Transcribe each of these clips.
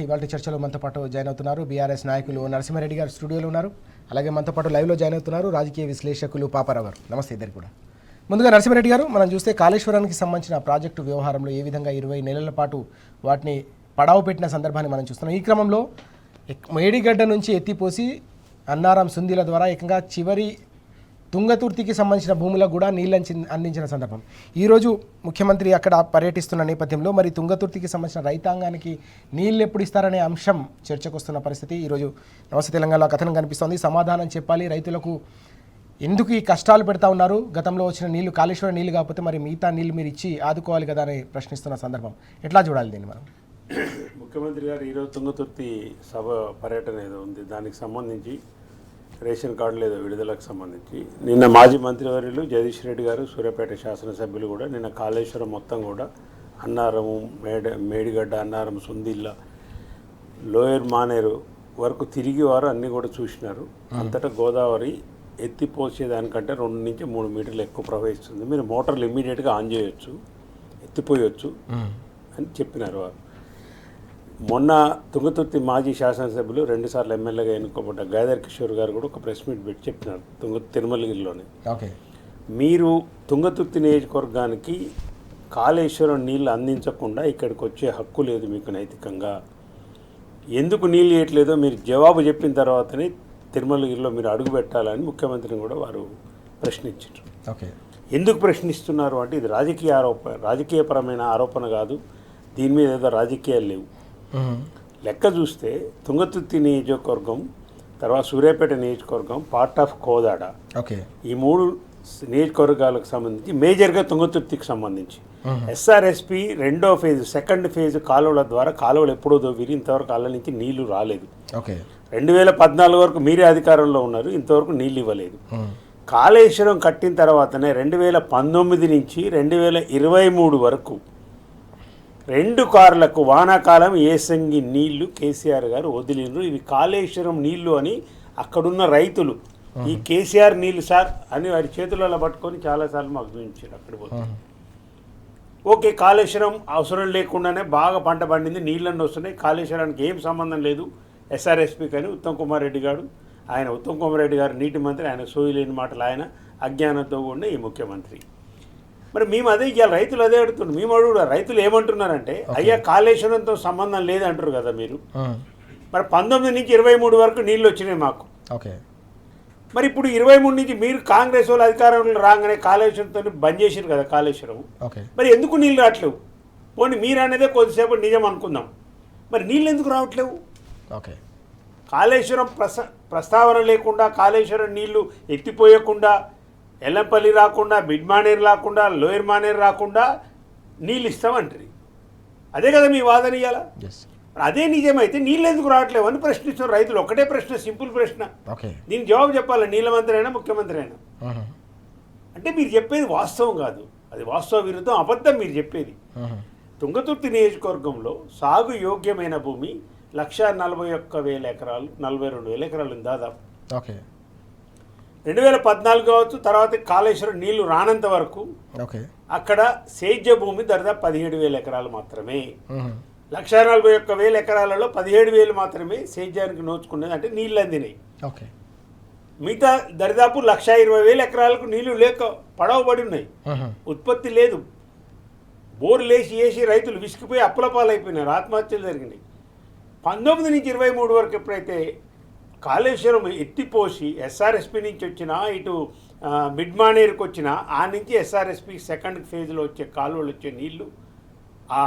ఇవాళ చర్చలో మనతో పాటు జాయిన్ అవుతున్నారు బీఆర్ఎస్ నాయకులు నరసింహారెడ్డి గారు స్టూడియోలో ఉన్నారు. అలాగే మనతో పాటు లైవ్లో జాయిన్ అవుతున్నారు రాజకీయ విశ్లేషకులు పాపారావు గారు. నమస్తే ఇద్దరు కూడా. ముందుగా నరసింహారెడ్డి గారు, మనం చూస్తే కాళేశ్వరానికి సంబంధించిన ప్రాజెక్టు వ్యవహారంలో ఏ విధంగా 20 నెలల పాటు వాటిని పడావు పెట్టిన సందర్భాన్ని మనం చూస్తున్నాం. ఈ క్రమంలో మేడిగడ్డ నుంచి ఎత్తిపోసి అన్నారం సుందీల ద్వారా ఏకంగా చివరి తుంగతుర్తికి సంబంధించిన భూములకు కూడా నీళ్ళు అందించిన సందర్భం. ఈరోజు ముఖ్యమంత్రి అక్కడ పర్యటిస్తున్న నేపథ్యంలో మరి తుంగతుర్తికి సంబంధించిన రైతాంగానికి నీళ్ళు ఎప్పుడు ఇస్తారనే అంశం చర్చకు వస్తున్న పరిస్థితి ఈరోజు నమస్తే తెలంగాణలో కథనం కనిపిస్తోంది. సమాధానం చెప్పాలి, రైతులకు ఎందుకు ఈ కష్టాలు పెడతా ఉన్నారు, గతంలో వచ్చిన నీళ్లు కాళేశ్వరం నీళ్లు కాకపోతే మరి మిగతా నీళ్లు మీరు ఇచ్చి ఆదుకోవాలి కదా అని ప్రశ్నిస్తున్న సందర్భం. ఎట్లా చూడాలి దీన్ని మనం? ముఖ్యమంత్రి గారు ఈరోజు తుంగతుర్తి సభ పర్యటన ఏదో ఉంది, దానికి సంబంధించి రేషన్ కార్డులు ఏదో విడుదలకు సంబంధించి నిన్న మాజీ మంత్రివర్యులు జగదీష్ రెడ్డి గారు, సూర్యాపేట శాసనసభ్యులు కూడా నిన్న కాళేశ్వరం మొత్తం కూడా అన్నారము, మేడిగడ్డ, అన్నారం, సుందిల్ల, లోయర్ మానేరు వరకు తిరిగి వారు అన్నీ కూడా చూసినారు. అంతటా గోదావరి ఎత్తిపోసేదానికంటే 2 నుంచి 3 మీటర్లు ఎక్కువ ప్రవహిస్తుంది, మీరు మోటార్లు ఇమ్మీడియట్గా ఆన్ చేయొచ్చు, ఎత్తిపోయొచ్చు అని చెప్పినారు వారు. మొన్న తుంగతుర్తి మాజీ శాసనసభ్యులు 2 సార్లు ఎమ్మెల్యేగా ఎన్నుకోబడ్డ గాదర్ కిషోర్ గారు కూడా ఒక ప్రెస్ మీట్ పెట్టి చెప్పినారు తిరుమలగిరిలోనే. మీరు తుంగతుర్తి నియోజకవర్గానికి కాళేశ్వరం నీళ్ళు అందించకుండా ఇక్కడికి వచ్చే హక్కు లేదు మీకు నైతికంగా. ఎందుకు నీళ్ళు ఇవ్వట్లేదో మీరు జవాబు చెప్పిన తర్వాతనే తిరుమలగిరిలో మీరు అడుగు పెట్టాలని ముఖ్యమంత్రిని కూడా వారు ప్రశ్నించారు. ఎందుకు ప్రశ్నిస్తున్నారు అంటే ఇది రాజకీయపరమైన ఆరోపణ కాదు, దీని మీద ఏదో రాజకీయాలు లేవు. లెక్క చూస్తే తుంగతుర్తి నియోజకవర్గం, తర్వాత సూర్యాపేట నియోజకవర్గం, పార్ట్ ఆఫ్ కోదాడ, ఈ 3 నియోజకవర్గాలకు సంబంధించి మేజర్గా తుంగతుర్తికి సంబంధించి ఎస్ఆర్ఎస్పి 2వ ఫేజ్, 2nd ఫేజ్ కాలువల ద్వారా కాలువలు ఎప్పుడో దోవిరి, ఇంతవరకు అల్ల నుంచి నీళ్లు రాలేదు. 2014 వరకు మీరే అధికారంలో ఉన్నారు, ఇంతవరకు నీళ్ళు ఇవ్వలేదు. కాళేశ్వరం కట్టిన తర్వాతనే 2019 నుంచి 2023 వరకు 2 కార్లకు వానాకాలం ఏసంగి నీళ్లు కేసీఆర్ గారు వదిలిండ్రు. ఇవి కాళేశ్వరం నీళ్లు అని అక్కడున్న రైతులు ఈ కేసీఆర్ నీళ్లు సార్ అని వారి చేతులలో పట్టుకొని చాలాసార్లు మాకు చూపించారు. అక్కడ పోతే ఓకే, కాళేశ్వరం అవసరం లేకుండానే బాగా పంట పండింది, నీళ్ళన్నీ వస్తున్నాయి, కాళేశ్వరానికి ఏం సంబంధం లేదు ఎస్ఆర్ఎస్పి కానీ ఉత్తమ్ కుమార్ రెడ్డి గారు, ఆయన ఉత్తమ్ కుమార్ రెడ్డి గారు నీటి మంత్రి, ఆయన సోయిలేని మాటలు, ఆయన అజ్ఞానంతో ఉండే ఈ ముఖ్యమంత్రి. మరి మేము అదే ఇవాళ రైతులు అదే అడుగుతున్నారు. మేము అడుగు రైతులు ఏమంటున్నారంటే అయ్యా కాళేశ్వరంతో సంబంధం లేదంటారు కదా మీరు, మరి 19 నుంచి 23 వరకు నీళ్ళు వచ్చినాయి మాకు. మరి ఇప్పుడు 23 నుంచి మీరు కాంగ్రెస్ వాళ్ళు అధికారంలో రాగానే కాళేశ్వరంతో బంద్ చేసారు కదా కాళేశ్వరం, మరి ఎందుకు నీళ్ళు రావట్లేవు? పోనీ మీరు అనేదే కొద్దిసేపు నిజం అనుకుందాం, మరి నీళ్ళు ఎందుకు రావట్లేవు? కాళేశ్వరం ప్రస్తావన లేకుండా, కాళేశ్వరం నీళ్లు ఎత్తిపోయకుండా, ఎల్లంపల్లి రాకుండా, మిడ్ మానేరు రాకుండా, లోయర్ మానేరు రాకుండా నీళ్ళు ఇస్తామంటారు. అదే కదా మీ వాదన ఇయ్యాల? అదే నిజమైతే నీళ్ళు ఎందుకు రావట్లేవు అని ప్రశ్నిస్తున్నారు రైతులు. ఒకటే ప్రశ్న, సింపుల్ ప్రశ్న, దీనికి జవాబు చెప్పాలి నీళ్ళ మంత్రి అయినా ముఖ్యమంత్రి అయినా. అంటే మీరు చెప్పేది వాస్తవం కాదు, అది వాస్తవ విరుద్ధం, అబద్ధం మీరు చెప్పేది. తుంగతుర్తి నియోజకవర్గంలో సాగు యోగ్యమైన భూమి 141,000 ఎకరాలు, 42,000 ఎకరాలు దాదాపు. 2014 కావచ్చు, తర్వాత కాళేశ్వరం నీళ్లు రానంత వరకు అక్కడ సేద్య భూమి దాదాపు 17,000 ఎకరాలు మాత్రమే. 141,000 ఎకరాలలో 17,000 మాత్రమే సేద్యానికి నోచుకున్నది, అంటే నీళ్ళు అందినాయి. మిగతా దరిదాపు 120,000 ఎకరాలకు నీళ్లు లేక పడవబడి ఉన్నాయి, ఉత్పత్తి లేదు. బోర్లు వేసి రైతులు విసిగిపోయి అప్పులపాలైపోయినారు, ఆత్మహత్యలు జరిగినాయి. 19 నుంచి 23 వరకు ఎప్పుడైతే కాళేశ్వరం ఎత్తిపోసి ఎస్ఆర్ఎస్పి నుంచి వచ్చిన ఇటు మిడ్ మానేరుకు వచ్చిన, ఆ నుంచి ఎస్ఆర్ఎస్పి 2nd ఫేజ్లో వచ్చే కాలువలు వచ్చే నీళ్లు ఆ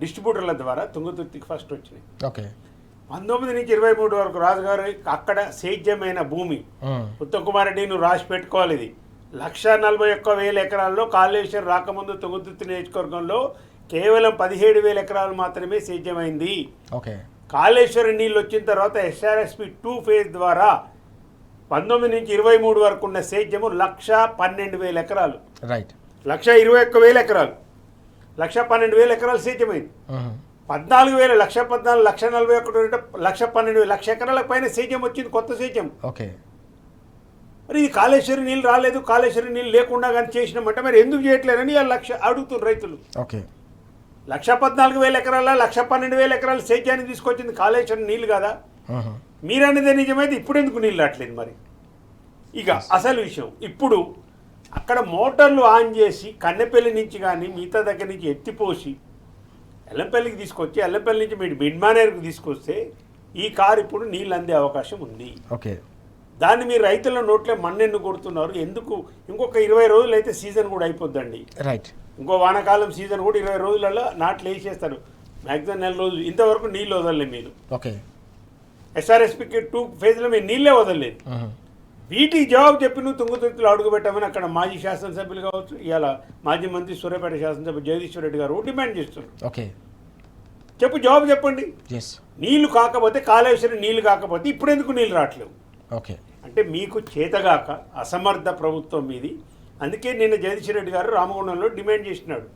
డిస్ట్రిబ్యూటర్ల ద్వారా తుంగతుర్తికి ఫస్ట్ వచ్చినాయి. 19 నుంచి 23 వరకు రాజుగారు అక్కడ సేద్యమైన భూమి, ఉత్తమ్ కుమార్ రెడ్డి నువ్వు రాసి పెట్టుకోవాలి, ఇది 141,000 ఎకరాల్లో కాళేశ్వరం రాకముందు తుంగతుర్తి నియోజకవర్గంలో కేవలం 17,000 ఎకరాలు మాత్రమే సేద్యమైంది. కాళేశ్వరం నీళ్ళు వచ్చిన తర్వాత ఎస్ఆర్ఎస్పి 2 ఫేజ్ ద్వారా 19 నుంచి 23 వరకు ఉన్న సేద్యము 112,000 ఎకరాలు, 121,000 ఎకరాలు, 112,000 ఎకరాలు సేద్యమైంది. 14,000, 114,000, 141, 112,000 ఎకరాలకు పైన సేద్యం వచ్చింది, కొత్త సేద్యం. మరి ఇది కాళేశ్వరం నీళ్ళు రాలేదు, కాళేశ్వరం నీళ్ళు లేకుండా కానీ చేసినామంటే మరి ఎందుకు చేయట్లేరని అడుగుతున్నారు రైతులు. 1,14,000 ఎకరాల 1,12,000 ఎకరాల సేద్యాన్ని తీసుకొచ్చింది కాళేశ్వరం నీళ్ళు కదా. మీరనేదే నిజమైతే ఇప్పుడు ఎందుకు నీళ్ళు రావట్లేదు మరి? ఇక అసలు విషయం, ఇప్పుడు అక్కడ మోటార్లు ఆన్ చేసి కన్నెపల్లి నుంచి కానీ మిగతా దగ్గర నుంచి ఎత్తిపోసి ఎల్లంపల్లికి తీసుకొచ్చి ఎల్లంపల్లి నుంచి మీరు మిడ్మానేర్కి తీసుకొస్తే ఈ కారు ఇప్పుడు నీళ్ళు అందే అవకాశం ఉంది. ఓకే, దాన్ని మీరు రైతుల నోట్లే మన్నెన్ను కొడుతున్నారు ఎందుకు? ఇంకొక 20 రోజులు అయితే సీజన్ కూడా అయిపోద్దండి. రైట్, ఇంకో వానాకాలం సీజన్ కూడా 20 రోజులలో నాట్లు వేసేస్తారు. మ్యాక్సిమం 4 రోజులు. ఇంతవరకు నీళ్ళు వదలలేదు మీరు. ఓకే, ఎస్ఆర్ఎస్పికి 2 ఫేజ్లో మీరు నీళ్ళే వదలలేదు. వీటికి జవాబు చెప్పి నువ్వు తుంగతుర్తిలో అడుగుపెట్టామని అక్కడ మాజీ శాసనసభ్యులు కావచ్చు, ఇవాళ మాజీ మంత్రి సూర్యాపేట శాసనసభ్యులు జగదీశ్వర్ రెడ్డి గారు డిమాండ్ చేస్తున్నారు. ఓకే, జవాబు చెప్పండి. ఎస్, నీళ్లు కాకపోతే కాళేశ్వరం నీళ్లు కాకపోతే ఇప్పుడు ఎందుకు నీళ్ళు రావట్లేవు? ఓకే, అంటే మీకు చేతగాక అసమర్థ ప్రభుత్వం మీది. అందుకే నిన్న జగదీశ్వర్ రెడ్డి గారు రామగుండంలో డిమాండ్ చేసినాడు,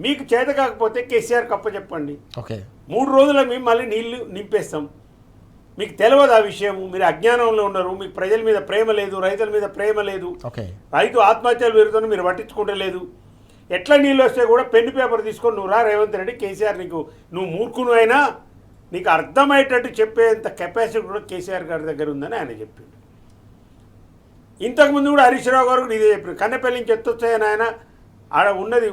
మీకు చేత కాకపోతే కేసీఆర్ కప్ప చెప్పండి, ఓకే, 3 రోజుల మేము మళ్ళీ నీళ్లు నింపేస్తాం. మీకు తెలియదు ఆ విషయం, మీరు అజ్ఞానంలో ఉన్నారు, మీకు ప్రజల మీద ప్రేమ లేదు, రైతుల మీద ప్రేమ లేదు, రైతు ఆత్మహత్యలు పెరుగుతున్నా మీరు పట్టించుకుంటలేదు. ఎట్లా నీళ్ళు వస్తే కూడా పెన్ను పేపర్ తీసుకొని నువ్వు రా రేవంత్ రెడ్డి, కేసీఆర్ నువ్వు మూర్ఖును అయినా నీకు అర్థమయ్యేటట్టు చెప్పేంత కెపాసిటీ కూడా కేసీఆర్ గారి దగ్గర ఉందని ఆయన చెప్పిండు. ఇంతకుముందు కూడా హరీష్ రావు గారు ఇదే చెప్పారు, కన్నెపల్లి నుంచి ఎత్తొచ్చాయని ఆయన ఆడ ఉన్నది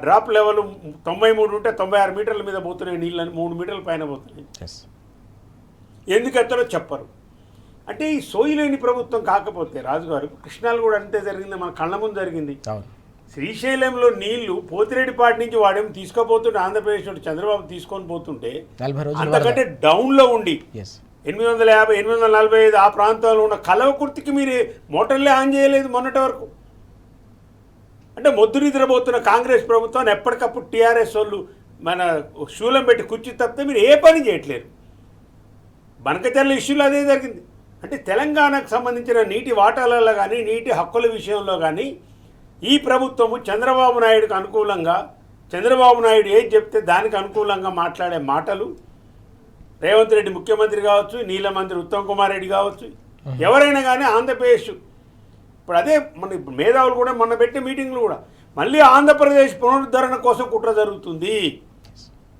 డ్రాప్ లెవెల్ 93 ఉంటే 96 మీటర్ల మీద పోతున్నాయి నీళ్ళని, 3 మీటర్ల పైన పోతున్నాయి. ఎందుకు ఎత్తారో చెప్పరు. అంటే ఈ సోయిలేని ప్రభుత్వం కాకపోతే రాజుగారు కృష్ణాలు కూడా అంతే జరిగింది, మన కళ్ళ ముందు జరిగింది. శ్రీశైలంలో నీళ్లు పోతిరెడ్డిపాటి నుంచి వాడేమో తీసుకోపోతుంటే ఆంధ్రప్రదేశ్ చంద్రబాబు తీసుకొని పోతుంటే అంతకంటే డౌన్లో ఉండి 850, 845 ఆ ప్రాంతాల్లో ఉన్న కలవకుర్తికి మీరు మోటార్లే ఆన్ చేయలేదు మొన్నటి వరకు. అంటే మొద్దు నిద్రపోతున్న కాంగ్రెస్ ప్రభుత్వాన్ని ఎప్పటికప్పుడు టీఆర్ఎస్ వాళ్ళు మన శూలం పెట్టి కుర్చీ తప్పితే మీరు ఏ పని చేయట్లేరు. బనకచర్ల ఇష్యూలో అదే జరిగింది. అంటే తెలంగాణకు సంబంధించిన నీటి వాటాలలో కానీ నీటి హక్కుల విషయంలో కానీ ఈ ప్రభుత్వము చంద్రబాబు నాయుడుకు అనుకూలంగా, చంద్రబాబు నాయుడు ఏది చెప్తే దానికి అనుకూలంగా మాట్లాడే మాటలు, రేవంత్ రెడ్డి ముఖ్యమంత్రి కావచ్చు, నీళ్ళ మంత్రి ఉత్తమ్ కుమార్ రెడ్డి కావచ్చు, ఎవరైనా కానీ ఆంధ్రప్రదేశ్ ఇప్పుడు అదే మన మేధావులు కూడా మొన్న పెట్టే మీటింగ్లు కూడా మళ్ళీ ఆంధ్రప్రదేశ్ పునరుద్ధరణ కోసం కుట్ర జరుగుతుంది,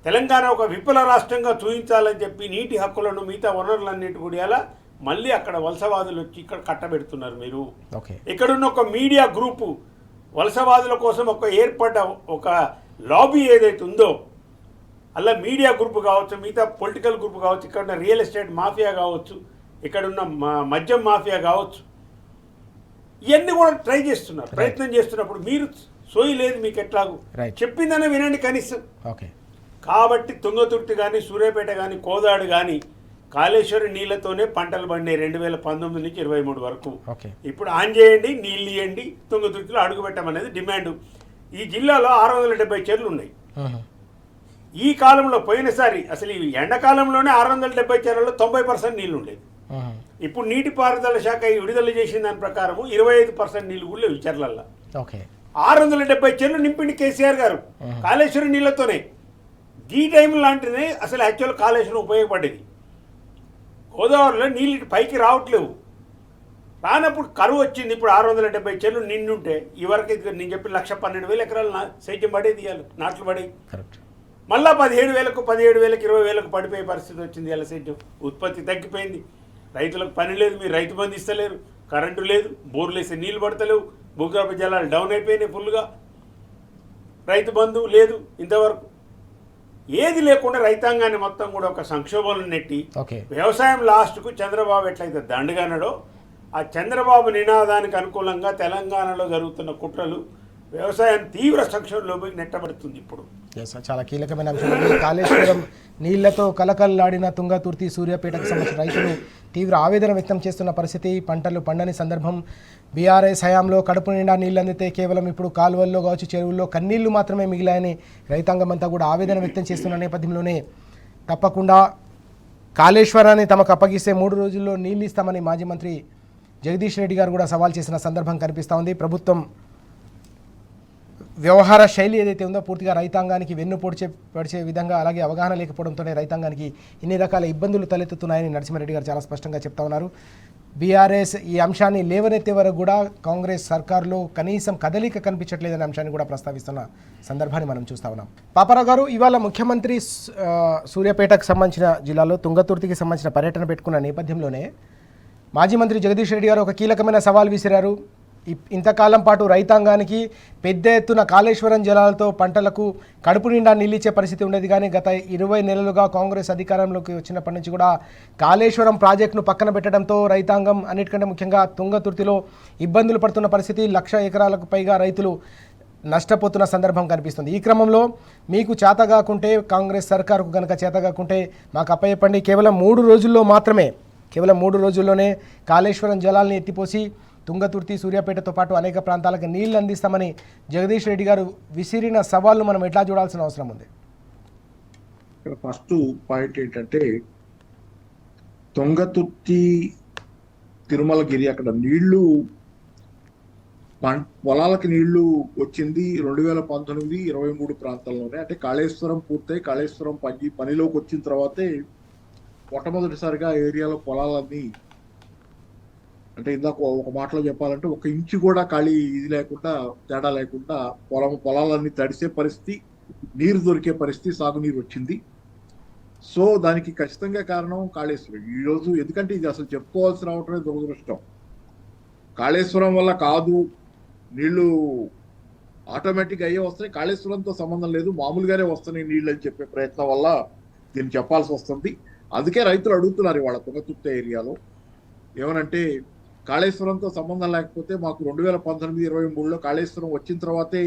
తెలంగాణ ఒక విఫల రాష్ట్రంగా చూపించాలని చెప్పి నీటి హక్కులను మిగతా వనరులన్నిటి కూడా మళ్ళీ అక్కడ వలసవాదులు వచ్చి ఇక్కడ కట్టబెడుతున్నారు. మీరు ఇక్కడున్న ఒక మీడియా గ్రూపు వలసవాదుల కోసం ఒక ఏర్పడ్డ ఒక లాబీ ఏదైతే ఉందో అలా మీడియా గ్రూప్ కావచ్చు, మిగతా పొలిటికల్ గ్రూప్ కావచ్చు, ఇక్కడ ఉన్న రియల్ ఎస్టేట్ మాఫియా కావచ్చు, ఇక్కడున్న మద్యం మాఫియా కావచ్చు, ఇవన్నీ కూడా ట్రై చేస్తున్నారు, ప్రయత్నం చేస్తున్నప్పుడు మీరు సోయి లేదు మీకు ఎట్లాగూ చెప్పిందనే వినండి కనీసం. కాబట్టి తుంగతుర్తి కానీ సూర్యాపేట కానీ కోదాడు కానీ కాళేశ్వరం నీళ్లతోనే పంటలు పండినాయి 2019 నుంచి 23 వరకు. ఇప్పుడు ఆన్ చేయండి, నీళ్ళు ఇవ్వండి, తుంగతుర్తిలో అడుగుపెట్టమనేది డిమాండ్. ఈ జిల్లాలో 670 చెర్లు ఉన్నాయి. ఈ కాలంలో పోయినసారి అసలు ఈ ఎండాకాలంలోనే 670 చెర్లలో 90% నీళ్ళు ఉండేది. ఇప్పుడు నీటిపారుదల శాఖ విడుదల చేసిన దాని ప్రకారం 25% నీళ్ళు కూడా లేవు చెర్లల్లో. 670 చెర్లు నింపిండి కేసీఆర్ గారు కాళేశ్వరం నీళ్లతోనే. ఈ టైం లాంటిదే అసలు యాక్చువల్ కాళేశ్వరం ఉపయోగపడేది. గోదావరిలో నీళ్ళు పైకి రావట్లేవు, రానప్పుడు కరువు వచ్చింది. ఇప్పుడు 670 చెర్లు నిండుంటే ఈ వరకు నేను చెప్పి 1,12,000 ఎకరాలు సేద్యం పడేది, ఇవ్వాలి నాట్లు పడేవి. మళ్ళీ 17,000కు 20,000కు పడిపోయే పరిస్థితి వచ్చింది. ఇలా సేద్యం ఉత్పత్తి తగ్గిపోయింది, రైతులకు పని లేదు, మీరు రైతు బంధు ఇస్తలేరు, కరెంటు లేదు, బోర్లు వేస్తే నీళ్ళు పడతలేవు, భూగర్భ జలాలు డౌన్ అయిపోయినాయి ఫుల్గా, రైతు బంధు లేదు. ఇంతవరకు ఏది లేకుండా రైతాంగాన్ని మొత్తం కూడా ఒక సంక్షోభంలో నెట్టి వ్యవసాయం లాస్ట్కు చంద్రబాబు ఎట్లయితే దండగనడో ఆ చంద్రబాబు నినాదానికి అనుకూలంగా తెలంగాణలో జరుగుతున్న కుట్రలు వ్యవసాయం తీవ్ర సంక్షోభంలోకి నెట్టబడుతుంది. ఇప్పుడు చాలా కీలకమైన అంశం. కాళేశ్వరం నీళ్లతో కలకల్లాడిన తుంగతుర్తి సూర్యాపేటకు సంబంధించిన రైతులు తీవ్ర ఆవేదన వ్యక్తం చేస్తున్న పరిస్థితి. పంటలు పండని సందర్భం. బీఆర్ఎస్ హయాంలో కడుపు నిండా నీళ్ళు అందితే కేవలం ఇప్పుడు కాలువల్లో కావచ్చు, చెరువుల్లో కన్నీళ్లు మాత్రమే మిగిలాయని రైతాంగం అంతా కూడా ఆవేదన వ్యక్తం చేస్తున్న నేపథ్యంలోనే తప్పకుండా కాళేశ్వరాన్ని తమకు అప్పగిస్తే 3 రోజుల్లో నీళ్ళు ఇస్తామని మాజీ మంత్రి జగదీష్ రెడ్డి గారు కూడా సవాల్ చేసిన సందర్భం కనిపిస్తూ ఉంది. ప్రభుత్వం వ్యవహార శైలి ఏదైతే ఉందో పూర్తిగా రైతాంగానికి వెన్ను పొడిచే విధంగా, అలాగే అవగాహన లేకపోవడంతోనే రైతాంగానికి ఇన్ని రకాల ఇబ్బందులు తలెత్తుతున్నాయని నరసింహారెడ్డి గారు చాలా స్పష్టంగా చెప్తా ఉన్నారు. బీఆర్ఎస్ ఈ అంశాన్ని లేవనెత్తే వరకు కూడా కాంగ్రెస్ సర్కారులో కనీసం కదలిక కనిపించట్లేదనే అంశాన్ని కూడా ప్రస్తావిస్తున్న సందర్భాన్ని మనం చూస్తా ఉన్నాం. పాపారావు గారు, ఇవాళ ముఖ్యమంత్రి సూర్యాపేటకు సంబంధించిన జిల్లాలో తుంగతుర్తికి సంబంధించిన పర్యటన పెట్టుకున్న నేపథ్యంలోనే మాజీ మంత్రి జగదీష్ రెడ్డి గారు ఒక కీలకమైన సవాల్ విసిరారు. ఇంతకాలం పాటు రైతాంగానికి పెద్ద ఎత్తున కాళేశ్వరం జలాలతో పంటలకు కడుపు నిండా నీళ్ళిచ్చే పరిస్థితి ఉండేది. కానీ గత 20 నెలలుగా కాంగ్రెస్ అధికారంలోకి వచ్చినప్పటి నుంచి కూడా కాళేశ్వరం ప్రాజెక్టును పక్కన పెట్టడంతో రైతాంగం, అన్నిటికంటే ముఖ్యంగా తుంగతుర్తిలో ఇబ్బందులు పడుతున్న పరిస్థితి, 1,00,000 ఎకరాలకు పైగా రైతులు నష్టపోతున్న సందర్భం కనిపిస్తుంది. ఈ క్రమంలో మీకు చేతగాకుంటే, కాంగ్రెస్ సర్కారుకు కనుక చేతగాకుంటే మాకు అప్పచెప్పండి, కేవలం 3 రోజుల్లోనే కాళేశ్వరం జలాల్ని ఎత్తిపోసి తుంగతుర్తి, సూర్యాపేటతో పాటు అనేక ప్రాంతాలకు నీళ్లు అందిస్తామని జగదీష్ రెడ్డి గారు విసిరిన సవాల్ను మనం ఎట్లా చూడాల్సిన అవసరం ఉంది? ఫస్ట్ పాయింట్ ఏంటంటే, తుంగతుర్తి, తిరుమలగిరి అక్కడ నీళ్లు, పొలాలకి నీళ్లు వచ్చింది 2019-23 ప్రాంతంలోనే. అంటే కాళేశ్వరం పూర్తయి కాళేశ్వరం పనిలోకి వచ్చిన తర్వాతే మొట్టమొదటిసారిగా ఏరియాలో పొలాలన్నీ, అంటే ఇందాక ఒక మాటలో చెప్పాలంటే 1 ఇంచు కూడా ఖాళీ ఇది లేకుండా, తేడా లేకుండా పొలాలన్నీ తడిసే పరిస్థితి, నీరు దొరికే పరిస్థితి, సాగునీరు వచ్చింది. సో దానికి ఖచ్చితంగా కారణం కాళేశ్వరం. ఈరోజు ఎందుకంటే ఇది అసలు చెప్పుకోవాల్సి రావటమే దురదృష్టం. కాళేశ్వరం వల్ల కాదు, నీళ్లు ఆటోమేటిక్ అయ్యే వస్తాయి, కాళేశ్వరంతో సంబంధం లేదు, మామూలుగానే వస్తున్నాయి నీళ్ళు అని చెప్పే ప్రయత్నం వల్ల దీన్ని చెప్పాల్సి వస్తుంది. అందుకే రైతులు అడుగుతున్నారు ఇవాళ తుంగతుర్తి ఏరియాలో ఏమనంటే, కాళేశ్వరంతో సంబంధం లేకపోతే మాకు 2019-23లో కాళేశ్వరం వచ్చిన తర్వాతే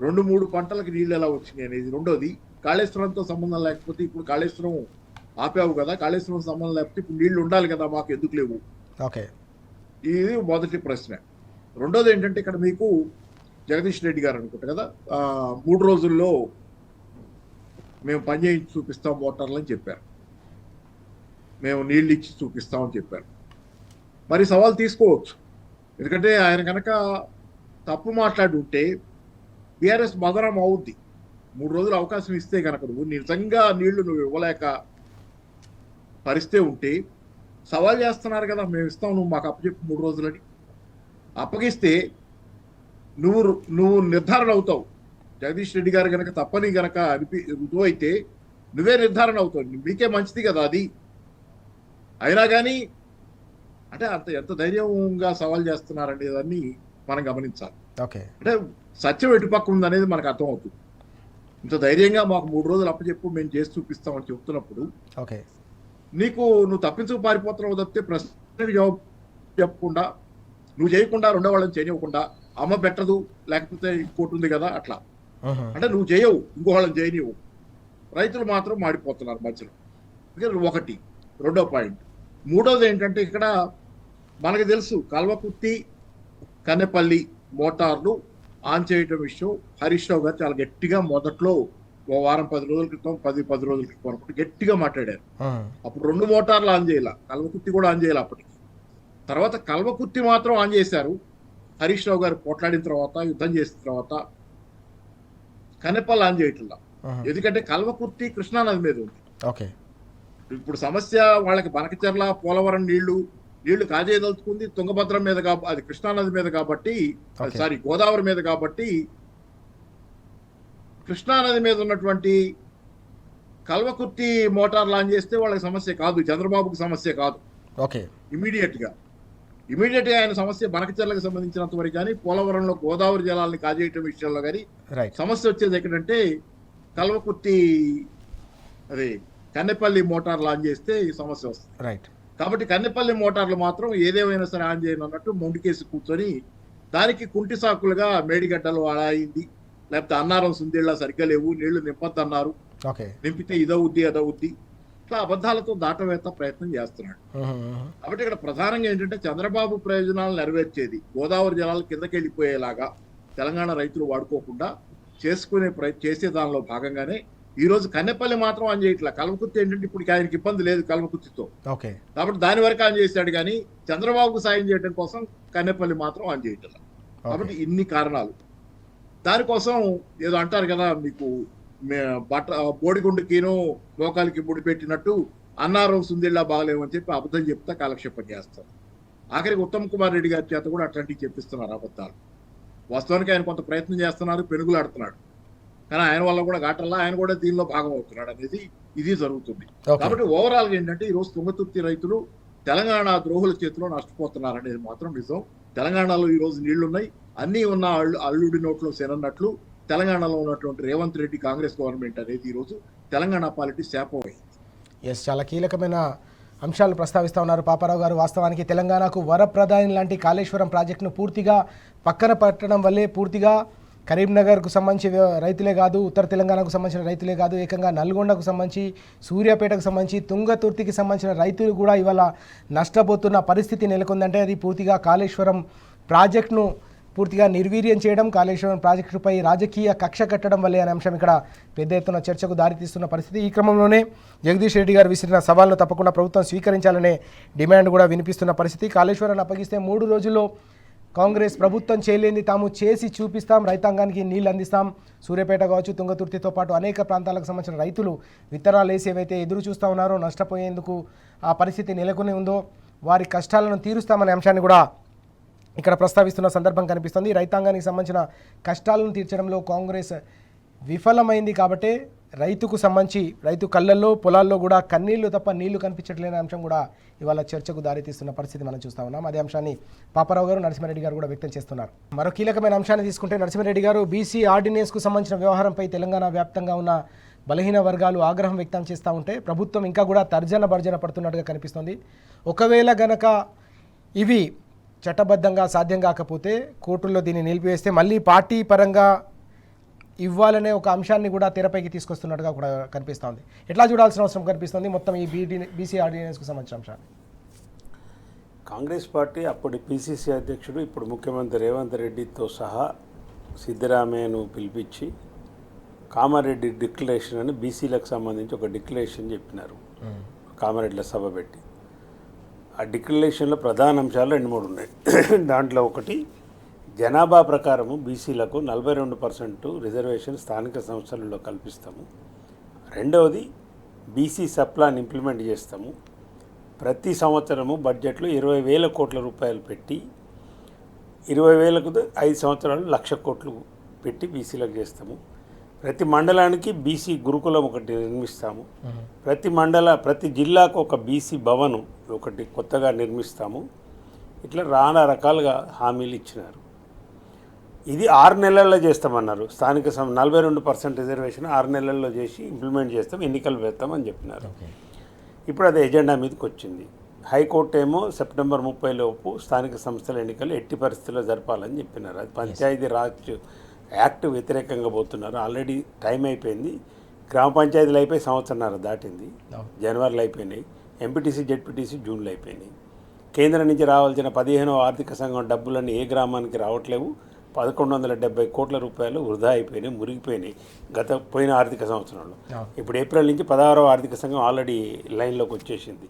2-3 పంటలకు నీళ్ళు ఎలా వచ్చినాయి అనేది. రెండోది, కాళేశ్వరంతో సంబంధం లేకపోతే ఇప్పుడు కాళేశ్వరం ఆపావు కదా, కాళేశ్వరం సంబంధం లేకపోతే ఇప్పుడు నీళ్లు ఉండాలి కదా, మాకు ఎందుకు లేవు? ఓకే, ఇది మొదటి ప్రశ్న. రెండోది ఏంటంటే, ఇక్కడ మీకు జగదీష్ రెడ్డి గారు అనుకుంటా కదా, 3 రోజుల్లో మేము పని చేయించి చూపిస్తాం మోటార్లు అని చెప్పారు, మేము నీళ్ళు ఇచ్చి చూపిస్తామని చెప్పారు. మరి సవాల్ తీసుకోవచ్చు, ఎందుకంటే ఆయన కనుక తప్పు మాట్లాడుంటే బీఆర్ఎస్ మదనం అవుద్ది. 3 రోజులు అవకాశం ఇస్తే కనుక నువ్వు నిజంగా నువ్వు ఇవ్వలేక పరిస్థితి ఉంటే సవాల్ చేస్తున్నారు కదా, మేము ఇస్తాం, నువ్వు మాకు అప్పచెప్పు 3 రోజులని. అప్పగిస్తే నువ్వు నిర్ధారణ అవుతావు. జగదీష్ రెడ్డి గారు కనుక తప్పని కనుక రుజువు అయితే నువ్వే నిర్ధారణ అవుతావు, మీకే మంచిది కదా అది. అయినా కానీ అంటే ఎంత ధైర్యంగా సవాల్ చేస్తున్నారనే దాన్ని మనం గమనించాలి. ఓకే, అంటే సత్యం ఎటుపక్క ఉందనేది మనకు అర్థమవుతుంది. ఇంత ధైర్యంగా మాకు 3 రోజులు అప్పచెప్పు, మేము చేసి చూపిస్తామని చెప్తున్నప్పుడు ఓకే, నువ్వు తప్పించుకు పారిపోతున్నావు తప్పితే ప్రశ్నకు జవాబు చెప్పకుండా, నువ్వు చేయకుండా రెండో వాళ్ళని చేయనివ్వకుండా, అమ్మ పెట్టదు లేకపోతే ఇంకోటి ఉంది కదా అట్లా, అంటే నువ్వు చేయవు, ఇంకో వాళ్ళని చేయనివ్వు, రైతులు మాత్రం మాడిపోతున్నారు మధ్యలో. ఒకటి. రెండో పాయింట్. మూడోది ఏంటంటే, ఇక్కడ మనకు తెలుసు కల్వకుర్తి, కన్నెపల్లి మోటార్లు ఆన్ చేయటం విషయం హరీష్ రావు గారు చాలా గట్టిగా మొదట్లో ఓ వారం 10 రోజుల క్రితం 10 రోజుల క్రితం గట్టిగా మాట్లాడారు. అప్పుడు 2 మోటార్లు ఆన్ చేయాల, కల్వకుర్తి కూడా ఆన్ చేయాలి అప్పటికి. తర్వాత కల్వకుర్తి మాత్రం ఆన్ చేశారు హరీష్ రావు గారు పోట్లాడిన తర్వాత, యుద్ధం చేసిన తర్వాత. కన్నెపల్లి ఆన్ చేయట్లా, ఎందుకంటే కల్వకుర్తి కృష్ణానది మీద ఉంది. ఓకే, ఇప్పుడు సమస్య వాళ్ళకి బనకచెర్ల, పోలవరం నీళ్లు కాజేయదలుచుకుంది తుంగభద్ర మీద, అది కృష్ణానది మీద కాబట్టి, సారీ గోదావరి మీద కాబట్టి, కృష్ణానది మీద ఉన్నటువంటి కల్వకుర్తి మోటార్ లాంచ్ చేస్తే వాళ్ళకి సమస్య కాదు, చంద్రబాబుకి సమస్య కాదు. ఓకే, ఇమీడియట్ గా ఆయన సమస్య బనకచెర్లకు సంబంధించినంత వరకు కానీ, పోలవరంలో గోదావరి జలాలని కాజేయటం విషయంలో కానీ సమస్య వచ్చేది ఎక్కడంటే, కల్వకుర్తి అదే కన్నెపల్లి మోటార్ లాంచ్ చేస్తే ఈ సమస్య వస్తుంది. రైట్. కాబట్టి కన్నెపల్లి మోటార్లు మాత్రం ఏదేమైనా సరే ఆన్ చేయను అన్నట్టు మొండికేసి కూర్చొని, దానికి కుంటి సాకులుగా మేడిగడ్డలు అలా అయింది, లేకపోతే అన్నారం సుందేళ్ళ సరిగ్గా లేవు, నీళ్లు నింపద్దన్నారు, నింపితే ఇదవుద్ది అదవుద్ది, ఇట్లా అబద్ధాలతో దాటవేత ప్రయత్నం చేస్తున్నాడు. కాబట్టి ఇక్కడ ప్రధానంగా ఏంటంటే, చంద్రబాబు ప్రయోజనాలు నెరవేర్చేది గోదావరి జలాలు కిందకి వెళ్ళిపోయేలాగా తెలంగాణ రైతులు వాడుకోకుండా చేసే దానిలో భాగంగానే ఈ రోజు కన్నెపల్లి మాత్రం ఆన్ చేయట్లా. కల్వకుర్తి ఏంటంటే ఇప్పుడు ఆయనకి ఇబ్బంది లేదు కల్వకుర్తితో, కాబట్టి దాని వరకు ఆన్ చేశాడు. కానీ చంద్రబాబుకు సాయం చేయడం కోసం కన్నెపల్లి మాత్రం ఆన్ చేయట్లా. కాబట్టి ఇన్ని కారణాలు. దానికోసం ఏదో అంటారు కదా, మీకు బోడిగుండుకిను మోకాలికి ముడి పెట్టినట్టు అన్నారం సుందిళ్ళ బాగలేమని చెప్పి అబద్ధం చెప్తా కాలక్షేపం చేస్తారు. ఆఖరికి ఉత్తమ్ కుమార్ రెడ్డి గారి చేత కూడా అట్లాంటివి చెప్పిస్తున్నారు అబద్ధాలు. వాస్తవానికి ఆయన కొంత ప్రయత్నం చేస్తున్నారు, పెనుగులాడుతున్నాడు, కానీ ఆయన వల్ల కూడా ఘాటల్లా ఆయన కూడా దీనిలో భాగం అవుతున్నాడు అనేది ఇది జరుగుతుంది. కాబట్టి ఓవరాల్ గా ఏంటంటే ఈ రోజు తుంగతుర్తి రైతులు తెలంగాణ ద్రోహుల చేతిలో నష్టపోతున్నారు అనేది మాత్రం నిజం. తెలంగాణలో ఈ రోజు నీళ్లున్నాయి, అన్ని ఉన్న అల్లుడి నోట్లో శనన్నట్లు తెలంగాణలో ఉన్నటువంటి రేవంత్ రెడ్డి కాంగ్రెస్ గవర్నమెంట్ అనేది ఈ రోజు తెలంగాణ పాలిటీ శాపమైంది. ఎస్, చాలా కీలకమైన అంశాలు ప్రస్తావిస్తూ ఉన్నారు పాపారావు గారు. వాస్తవానికి తెలంగాణకు వరప్రదాయం లాంటి కాళేశ్వరం ప్రాజెక్టును పూర్తిగా పక్కన పెట్టడం వల్లే పూర్తిగా కరీంనగర్కు సంబంధించి రైతులే కాదు, ఉత్తర తెలంగాణకు సంబంధించిన రైతులే కాదు, ఏకంగా నల్గొండకు సంబంధించి, సూర్యాపేటకు సంబంధించి, తుంగతుర్తికి సంబంధించిన రైతులు కూడా ఇవాళ నష్టపోతున్న పరిస్థితి నెలకొందంటే అది పూర్తిగా కాళేశ్వరం ప్రాజెక్టును పూర్తిగా నిర్వీర్యం చేయడం, కాళేశ్వరం ప్రాజెక్టుపై రాజకీయ కక్ష కట్టడం వల్లే అనే అంశం ఇక్కడ పెద్ద ఎత్తున చర్చకు దారితీస్తున్న పరిస్థితి. ఈ క్రమంలోనే జగదీష్ రెడ్డి గారు విసిరిన సవాల్ను తప్పకుండా ప్రభుత్వం స్వీకరించాలనే డిమాండ్ కూడా వినిపిస్తున్న పరిస్థితి. కాళేశ్వరాన్ని అప్పగిస్తే 3 రోజుల్లో కాంగ్రెస్ ప్రభుత్వం చేయలేని తాము చేసి చూపిస్తాం, రైతాంగానికి నీళ్ళు అందిస్తాం. సూర్యాపేట కావచ్చు, తుంగతుర్తితో పాటు అనేక ప్రాంతాలకు సంబంధించిన రైతులు విత్తనాలు వేసి ఏవైతే ఎదురు చూస్తూ ఉన్నారో, నష్టపోయేందుకు ఆ పరిస్థితి నెలకొని ఉందో వారి కష్టాలను తీరుస్తామనే అంశాన్ని కూడా ఇక్కడ ప్రస్తావిస్తున్న సందర్భం కనిపిస్తుంది. రైతాంగానికి సంబంధించిన కష్టాలను తీర్చడంలో కాంగ్రెస్ విఫలమైంది కాబట్టే రైతుకు సంబంధించి రైతు కళ్ళల్లో పొలాల్లో కూడా కన్నీళ్లు తప్ప నీళ్లు కనిపించట్లేని అంశం కూడా ఇవాళ చర్చకు దారితీస్తున్న పరిస్థితి మనం చూస్తూ ఉన్నాం. అదే అంశాన్ని పాపారావు గారు, నరసింహారెడ్డి గారు కూడా వ్యక్తం చేస్తున్నారు. మరో కీలకమైన అంశాన్ని తీసుకుంటే నరసింహారెడ్డి గారు, బీసీ ఆర్డినెన్స్కు సంబంధించిన వ్యవహారంపై తెలంగాణ వ్యాప్తంగా ఉన్న బలహీన వర్గాలు ఆగ్రహం వ్యక్తం చేస్తూ ఉంటే ప్రభుత్వం ఇంకా కూడా తర్జన భర్జన పడుతున్నట్టుగా కనిపిస్తోంది. ఒకవేళ గనక ఇవి చట్టబద్ధంగా సాధ్యం కాకపోతే కోర్టుల్లో దీన్ని నిలిపివేస్తే మళ్ళీ పార్టీ పరంగా ఇవ్వాలనే ఒక అంశాన్ని కూడా తెరపైకి తీసుకొస్తున్నట్టుగా కూడా కనిపిస్తోంది. ఎట్లా చూడాల్సిన అవసరం కనిపిస్తుంది మొత్తం ఈ బీసీ ఆర్డినెన్స్కు సంబంధించిన అంశాన్ని? కాంగ్రెస్ పార్టీ అప్పటి పిసిసి అధ్యక్షుడు, ఇప్పుడు ముఖ్యమంత్రి రేవంత్ రెడ్డితో సహా సిద్ధరామయ్యను పిలిపించి కామారెడ్డి డిక్లరేషన్ అని బీసీలకు సంబంధించి ఒక డిక్లరేషన్ చెప్పినారు. కామారెడ్డిలో సభ పెట్టి ఆ డిక్లరేషన్లో ప్రధాన అంశాలు 2-3 ఉన్నాయి. దాంట్లో ఒకటి, జనాభా ప్రకారము బీసీలకు 42% రిజర్వేషన్ స్థానిక సంస్థలలో కల్పిస్తాము. రెండవది, బీసీ సప్లాన్ ఇంప్లిమెంట్ చేస్తాము. ప్రతి సంవత్సరము బడ్జెట్లో 20,000 కోట్ల రూపాయలు పెట్టి 20,000కు 5 సంవత్సరాలు 1,00,000 కోట్లు పెట్టి బీసీలకు చేస్తాము. ప్రతి మండలానికి బీసీ గురుకులం ఒకటి నిర్మిస్తాము. ప్రతి జిల్లాకు ఒక బీసీ భవనం ఒకటి కొత్తగా నిర్మిస్తాము. ఇట్లా నానా రకాలుగా హామీలు ఇచ్చినారు. ఇది 6 నెలల్లో చేస్తామన్నారు. స్థానిక 42% రిజర్వేషన్ 6 నెలల్లో చేసి ఇంప్లిమెంట్ చేస్తాం, ఎన్నికలు పెడతామని చెప్పినారు. ఇప్పుడు అది ఎజెండా మీదకి వచ్చింది. హైకోర్టు ఏమో సెప్టెంబర్ 30 లోపు స్థానిక సంస్థల ఎన్నికలు ఎట్టి పరిస్థితుల్లో జరపాలని చెప్పినారు. అది పంచాయతీ రాజ్ యాక్ట్ వ్యతిరేకంగా పోతున్నారు. ఆల్రెడీ టైం అయిపోయింది. గ్రామ పంచాయతీలు అయిపోయి 1.5 సంవత్సరాలు దాటింది. జనవరిలో అయిపోయినాయి. ఎంపీటీసీ జెడ్పీటీసీ జూన్లో అయిపోయినాయి. కేంద్రం నుంచి రావాల్సిన 15వ ఆర్థిక సంఘం డబ్బులన్నీ ఏ గ్రామానికి రావట్లేవు. 1,170 కోట్ల రూపాయలు వృధా అయిపోయినాయి, మురిగిపోయినాయి పోయిన ఆర్థిక సంవత్సరంలో. ఇప్పుడు ఏప్రిల్ నుంచి 16వ ఆర్థిక సంఘం ఆల్రెడీ లైన్లోకి వచ్చేసింది.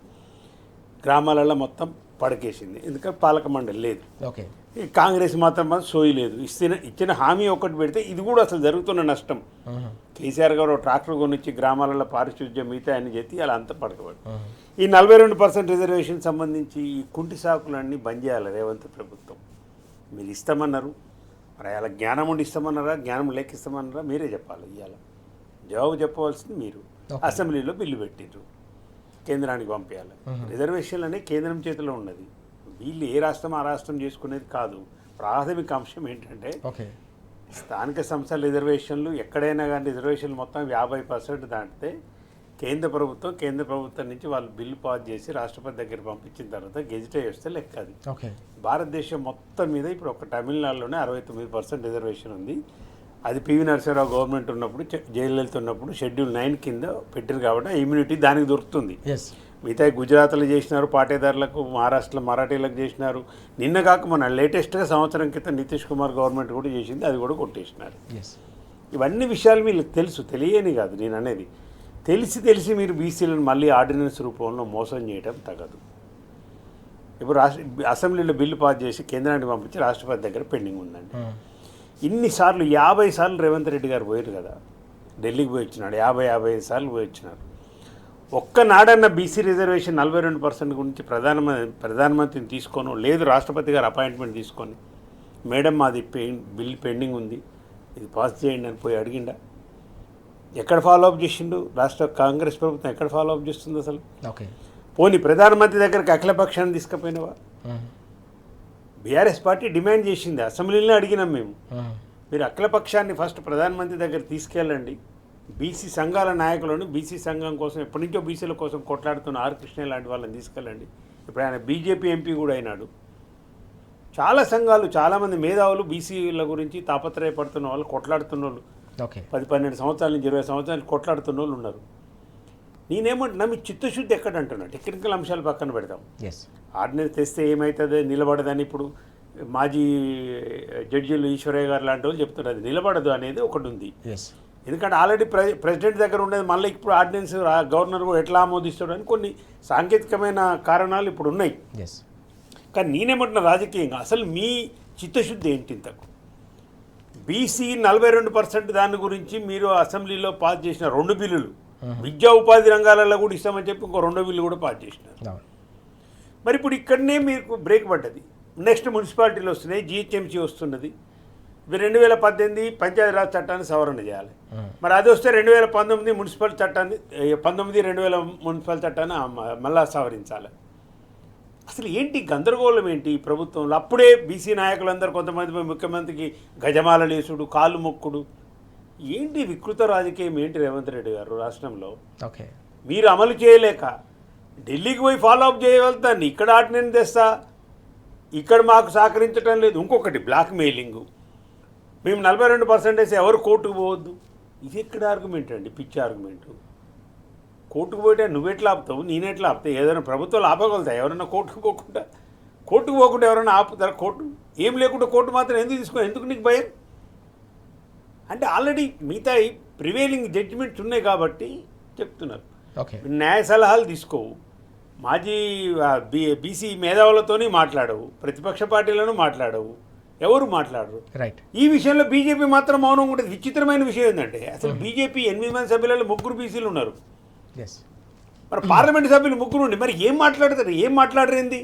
గ్రామాలలో మొత్తం పడకేసింది, ఎందుకంటే పాలక మండలి లేదు. కాంగ్రెస్ మాత్రం సోయి లేదు. ఇచ్చిన హామీ ఒకటి పెడితే ఇది కూడా అసలు జరుగుతున్న నష్టం. కేసీఆర్ గారు ట్రాక్టర్ కొనిచ్చి గ్రామాలలో పారిశుద్ధ్యం మిగతా అన్ని చేతి అలా అంతా పడకబడి ఈ 42% రిజర్వేషన్ సంబంధించి ఈ కుంటి సాకులన్నీ బంద్ చేయాలి రేవంత్ ప్రభుత్వం. మీరు ఇస్తామన్నారు, మరి అలా జ్ఞానం ఉండి ఇస్తామన్నారా, జ్ఞానం లేక ఇస్తామన్నారా, మీరే చెప్పాలి. ఇవాళ జవాబు చెప్పవలసింది మీరు. అసెంబ్లీలో బిల్లు పెట్టిండ్రు, కేంద్రానికి పంపించాలి. రిజర్వేషన్లు అనేది కేంద్రం చేతిలో ఉన్నది. వీళ్ళు ఏ రాష్ట్రం ఆ రాష్ట్రం చేసుకునేది కాదు. ప్రాథమిక అంశం ఏంటంటే స్థానిక సంస్థల రిజర్వేషన్లు ఎక్కడైనా కానీ రిజర్వేషన్లు మొత్తం 50% దాటితే కేంద్ర ప్రభుత్వం నుంచి వాళ్ళు బిల్లు పాస్ చేసి రాష్ట్రపతి దగ్గర పంపించిన తర్వాత గెజిటే చేస్తే లెక్క అది. భారతదేశం మొత్తం మీద ఇప్పుడు ఒక తమిళనాడులోనే 69% రిజర్వేషన్ ఉంది. అది పివి నరసింహరావు గవర్నమెంట్ ఉన్నప్పుడు, జయలలిత ఉన్నప్పుడు షెడ్యూల్ 9 కింద పెట్టారు కాబట్టి ఆ ఇమ్యూనిటీ దానికి దొరుకుతుంది. మిగతా గుజరాత్లో చేసినారు, పాటేదారులకు, మహారాష్ట్రలో మరాఠీలకు చేసినారు. నిన్న కాక మన లేటెస్ట్గా సంవత్సరం క్రితం నితీష్ కుమార్ గవర్నమెంట్ కూడా చేసింది, అది కూడా కొట్టేసినారు. ఇవన్నీ విషయాలు మీకు తెలుసు, తెలియని కాదు నేను అనేది. తెలిసి మీరు బీసీలను మళ్ళీ ఆర్డినెన్స్ రూపంలో మోసం చేయడం తగదు. ఇప్పుడు అసెంబ్లీలో బిల్లు పాస్ చేసి కేంద్రానికి పంపించి రాష్ట్రపతి దగ్గర పెండింగ్ ఉందండి. ఇన్నిసార్లు 50 సార్లు రేవంత్ రెడ్డి గారు పోయారు కదా, ఢిల్లీకి పోయి వచ్చినాడు. 55 సార్లు పోయి వచ్చినారు. ఒక్కనాడన్న బీసీ రిజర్వేషన్ 42% గురించి ప్రధానమంత్రిని తీసుకోను, లేదు రాష్ట్రపతి గారు అపాయింట్మెంట్ తీసుకొని మేడం మాది బిల్ పెండింగ్ ఉంది ఇది పాస్ చేయండి అని పోయి అడిగిండా? ఎక్కడ ఫాలో అప్ చేసిండు? రాష్ట్ర కాంగ్రెస్ ప్రభుత్వం ఎక్కడ ఫాలో అప్ చేస్తుంది అసలు? ఓకే, పోనీ ప్రధానమంత్రి దగ్గరికి అఖిలపక్షాన్ని తీసుకుపోయినవా? బీఆర్ఎస్ పార్టీ డిమాండ్ చేసింది, అసెంబ్లీలో అడిగినాం మేము, మీరు అఖిలపక్షాన్ని ఫస్ట్ ప్రధానమంత్రి దగ్గర తీసుకెళ్ళండి, బీసీ సంఘాల నాయకులను బీసీ సంఘం కోసం ఎప్పటి నుంచో బీసీల కోసం కొట్లాడుతున్న ఆర్ కృష్ణ లాంటి వాళ్ళని తీసుకెళ్ళండి. ఇప్పుడు ఆయన బీజేపీ ఎంపీ కూడా అయినాడు. చాలా సంఘాలు, చాలామంది మేధావులు బీసీల గురించి తాపత్రయపడుతున్న వాళ్ళు, కొట్లాడుతున్న వాళ్ళు, ఓకే, 10-12 సంవత్సరాల నుంచి 20 సంవత్సరాలు కొట్లాడుతున్న వాళ్ళు ఉన్నారు. నేనేమంటున్నా, మీ చిత్తశుద్ధి ఎక్కడ అంటున్నా? టెక్నికల్ అంశాలు పక్కన పెడతాం. ఆర్డినెన్స్ తెస్తే ఏమవుతుంది, నిలబడదని ఇప్పుడు మాజీ జడ్జీలు ఈశ్వరయ్య గారు లాంటి వాళ్ళు చెప్తున్నారు, అది నిలబడదు అనేది ఒకటి ఉంది. ఎందుకంటే ఆల్రెడీ ప్రెసిడెంట్ దగ్గర ఉండేది, మళ్ళీ ఇప్పుడు ఆర్డినెన్స్ గవర్నర్ కూడా ఎట్లా ఆమోదిస్తాడు అని కొన్ని సాంకేతికమైన కారణాలు ఇప్పుడు ఉన్నాయి. కానీ నేనేమంటున్నా, రాజకీయంగా అసలు మీ చిత్తశుద్ధి ఏంటి? ఇంతకు బీసీ 42% దాని గురించి మీరు అసెంబ్లీలో పాస్ చేసిన 2 బిల్లులు, విద్యా ఉపాధి రంగాలలో కూడా ఇస్తామని చెప్పి ఇంకో 2 బిల్లు కూడా పాస్ చేసినారు. మరి ఇప్పుడు ఇక్కడనే మీకు బ్రేక్ పడ్డది. నెక్స్ట్ మున్సిపాలిటీలు వస్తున్నాయి, జిహెచ్ఎంసీ వస్తున్నది. 2018 పంచాయతీరాజ్ చట్టాన్ని సవరణ చేయాలి. మరి అది వస్తే 2019 మున్సిపల్ చట్టాన్ని 2000 మున్సిపల్ చట్టాన్ని మళ్ళా సవరించాలి. అసలు ఏంటి గందరగోళం ఏంటి ఈ ప్రభుత్వంలో? అప్పుడే బీసీ నాయకులందరూ కొంతమంది ముఖ్యమంత్రికి గజమాలలేసుడు, కాళ్ళు మొక్కుడు, ఏంటి వికృత రాజకీయం ఏంటి రేవంత్ రెడ్డి గారు రాష్ట్రంలో? ఓకే, మీరు అమలు చేయలేక ఢిల్లీకి పోయి ఫాలో అప్ చేయగలుగుతాను, ఇక్కడ ఆర్డినెన్స్ తెస్తా, ఇక్కడ మాకు సహకరించడం లేదు. ఇంకొకటి బ్లాక్ మెయిలింగు, మేము 42% వేసి ఎవరు కోర్టుకు పోవద్దు, ఇది ఎక్కడ ఆర్గ్యుమెంట్ అండి? పిచ్చి ఆర్గ్యుమెంటు. కోర్టుకు పోయితే నువ్వెట్లా ఆపుతావు, నేనెట్లా ఆపుతావు? ఏదైనా ప్రభుత్వాలు ఆపగలుగుతాయి? ఎవరైనా కోర్టుకు పోకుండా ఎవరైనా ఆపుతారా? కోర్టు ఏం లేకుండా కోర్టు మాత్రం ఎందుకు తీసుకో, ఎందుకు నీకు భయం? అంటే ఆల్రెడీ మిగతా ప్రివేలింగ్ జడ్జిమెంట్స్ ఉన్నాయి కాబట్టి చెప్తున్నారు. న్యాయ సలహాలు తీసుకోవు, మాజీ బీసీ మేధావులతోనే మాట్లాడవు, ప్రతిపక్ష పార్టీలను మాట్లాడవు, ఎవరు మాట్లాడరు. రైట్. ఈ విషయంలో బీజేపీ మాత్రం మౌనంగా ఉంటుంది. విచిత్రమైన విషయం ఏంటంటే, అసలు బీజేపీ 8 మంది సభ్యులలో 3 బీసీలు ఉన్నారు. మరి పార్లమెంట్ సభ్యులు 3 ఉండి మరి ఏం మాట్లాడతారు? ఏం మాట్లాడరేంది?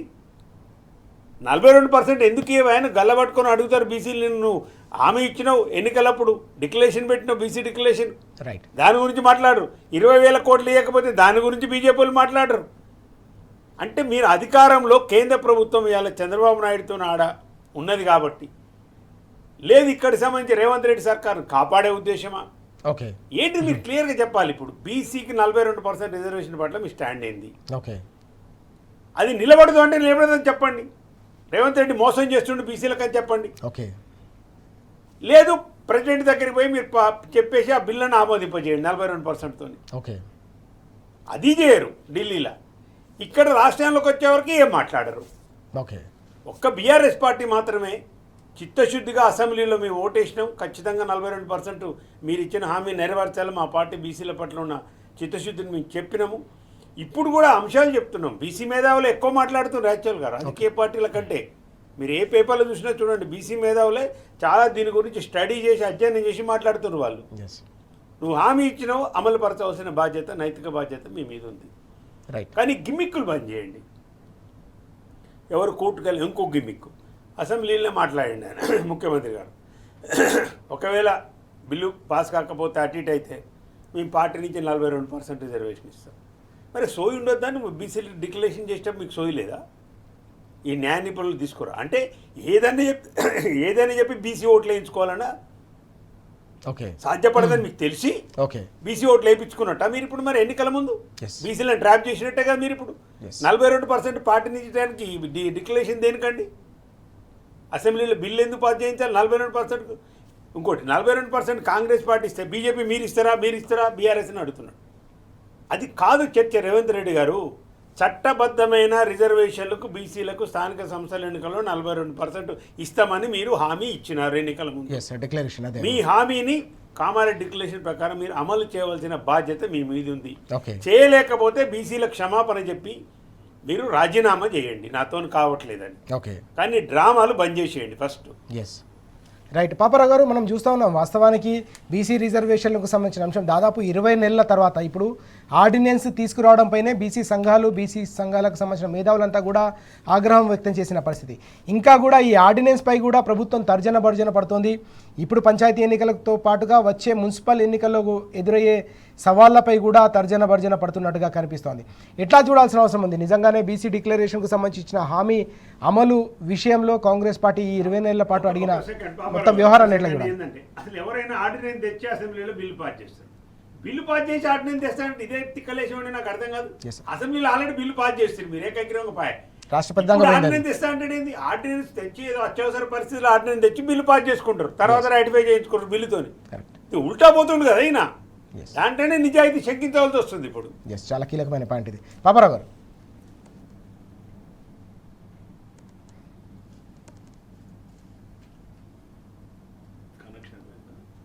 42% ఎందుకు ఆయన గల్లబట్టుకొని అడుగుతారు బీసీలు. నిన్ను హామీ ఇచ్చినావు ఎన్నికలప్పుడు, డిక్లరేషన్ పెట్టినావు, బీసీ డిక్లరేషన్, రైట్, దాని గురించి మాట్లాడరు. 20,000 కోట్లు ఇవ్వకపోతే దాని గురించి బీజేపీలు మాట్లాడరు. అంటే మీరు అధికారంలో కేంద్ర ప్రభుత్వం ఇవాళ చంద్రబాబు నాయుడుతో ఆడ ఉన్నది కాబట్టి, లేదు ఇక్కడికి సంబంధించి రేవంత్ రెడ్డి సర్కారు కాపాడే ఉద్దేశమా? ఓకే, ఏంటి మీరు క్లియర్గా చెప్పాలి. ఇప్పుడు బీసీకి 42% రిజర్వేషన్ పట్ల మీ స్టాండ్ ఏంది? ఓకే, అది నిలబడదు అంటే నిలబడదని చెప్పండి. రేవంత్ రెడ్డి మోసం చేస్తుండే బీసీలకు అని చెప్పండి. ఓకే, లేదు ప్రెసిడెంట్ దగ్గరికి పోయి మీరు చెప్పేసి ఆ బిల్లును ఆమోదింపజేయండి 42%తో. ఓకే, అది చేయరు ఢిల్లీలో. ఇక్కడ రాష్ట్రంలోకి వచ్చేవరకు ఏం మాట్లాడరు. ఓకే, ఒక్క బీఆర్ఎస్ పార్టీ మాత్రమే చిత్తశుద్ధిగా అసెంబ్లీలో మేము ఓటేసినాం, ఖచ్చితంగా 42% మీరు ఇచ్చిన హామీ నెరవేర్చాలి, మా పార్టీ బీసీల పట్ల ఉన్న చిత్తశుద్ధిని మేము చెప్పినాము. ఇప్పుడు కూడా అంశాలు చెప్తున్నాం. బీసీ మేధావులు ఎక్కువ మాట్లాడుతున్నారు యాక్చువల్గా రాజకీయ పార్టీల కంటే. మీరు ఏ పేపర్లో చూసినా చూడండి, బీసీ మేధావులే చాలా దీని గురించి స్టడీ చేసి అధ్యయనం చేసి మాట్లాడుతున్నారు వాళ్ళు. నువ్వు హామీ ఇచ్చినావు, అమలు పరచవలసిన బాధ్యత, నైతిక బాధ్యత మీ మీద ఉంది. రైట్. కానీ గిమ్మిక్కులు బంద్ చేయండి. ఎవరు కోర్టుకు వెళ్ళి ఇంకో గిమ్మిక్కు అసెంబ్లీలో మాట్లాడండి ఆయన ముఖ్యమంత్రి గారు, ఒకవేళ బిల్లు పాస్ కాకపోతే అటు ఇటు అయితే మేము పార్టీ నుంచి 42% రిజర్వేషన్ ఇస్తాం. మరి సోయి ఉండొద్దని బీసీలు డిక్లరేషన్ చేసేటప్పుడు మీకు సోయి లేదా? ఈ న్యాయ నిపుణులు తీసుకురా అంటే ఏదైనా చెప్పి బీసీ ఓట్లు వేయించుకోవాలన్నా ఓకే సాధ్యపడదని మీకు తెలిసి ఓకే బీసీ ఓట్లు వేయించుకున్నట్ట మీరు ఇప్పుడు? మరి ఎన్నికల ముందు బీసీలను ట్రాప్ చేసినట్టే కదా మీరు ఇప్పుడు. 42% పార్టీ నుంచి చేయడానికి డిక్లరేషన్ దేనికండి? అసెంబ్లీలో బిల్లు ఎందుకు పాస్ చేయించాలి 42%? ఇంకోటి 42% కాంగ్రెస్ పార్టీ ఇస్తే బీజేపీ మీరు ఇస్తారా బీఆర్ఎస్ అని అడుగుతున్నాడు. అది కాదు చర్చ రేవంత్ రెడ్డి గారు. చట్టబద్ధమైన రిజర్వేషన్లకు బీసీలకు స్థానిక సంస్థల ఎన్నికల్లో 42% ఇస్తామని మీరు హామీ ఇచ్చినారు ఎన్నికల ముందు. మీ హామీని కామారెడ్డి డిక్లరేషన్ ప్రకారం మీరు అమలు చేయవలసిన బాధ్యత మీ మీద ఉంది. చేయలేకపోతే బీసీల క్షమాపణ చెప్పి మీరు రాజీనామా చేయండి, నాతో కావట్లేదని. కానీ డ్రామాలు బంద్ చేసేయండి ఫస్ట్. రైట్ పాపారావు గారు, మనం చూస్తూ ఉన్నాం వాస్తవానికి బీసీ రిజర్వేషన్లకు సంబంధించిన అంశం దాదాపు 20 నెలల తర్వాత ఇప్పుడు ఆర్డినెన్స్ తీసుకురావడంపైనే బీసీ సంఘాలకు సంబంధించిన మేధావులంతా కూడా ఆగ్రహం వ్యక్తం చేసిన పరిస్థితి. ఇంకా కూడా ఈ ఆర్డినెన్స్ పై కూడా ప్రభుత్వం తర్జన భర్జన పడుతోంది. ఇప్పుడు పంచాయతీ ఎన్నికలతో పాటుగా వచ్చే మున్సిపల్ ఎన్నికల్లో ఎదురయ్యే సవాళ్లపై కూడా తర్జన భర్జన పడుతున్నట్టుగా కనిపిస్తోంది. ఎట్లా చూడాల్సిన అవసరం ఉంది? నిజంగానే బీసీ డిక్లరేషన్కు సంబంధించి ఇచ్చిన హామీ అమలు విషయంలో కాంగ్రెస్ పార్టీ ఈ 20 నెలల పాటు అడిగిన మొత్తం వ్యవహారాన్ని ఎట్లా చూడాలి? ఏంటంటే అసలు ఎవరైనా ఆర్డినెన్స్ తెచ్చి అసెంబ్లీలో బిల్లు పాస్ చేస్తారు. బిల్లు పాస్ చేసి ఆర్డినెన్స్ తెస్తారంటే ఇదే తిక్కలేసం నాకు అర్థం కాదు. అసెంబ్లీలో ఆల్రెడీ బిల్లు పాస్ చేస్తారు, మీరు ఏకగ్రీవంగా పాయ ఆర్డినెన్స్ తెస్తా అంటే ఏంది? ఆర్డినెన్స్ తెచ్చి ఏదో అత్యవసర పరిస్థితుల్లో ఆర్డినెన్స్ తెచ్చి బిల్లు పాస్ చేసుకుంటారు, తర్వాత రైటిఫై చేయించుకుంటారు బిల్లుతోని. ఉల్టా పోతుంది కదా అయినా, దాంట్లోనే నిజాయితీ శంకించవలసి వస్తుంది ఇప్పుడు. చాలా కీలకమైన పాయింట్ ఇది. పాపారావు గారు,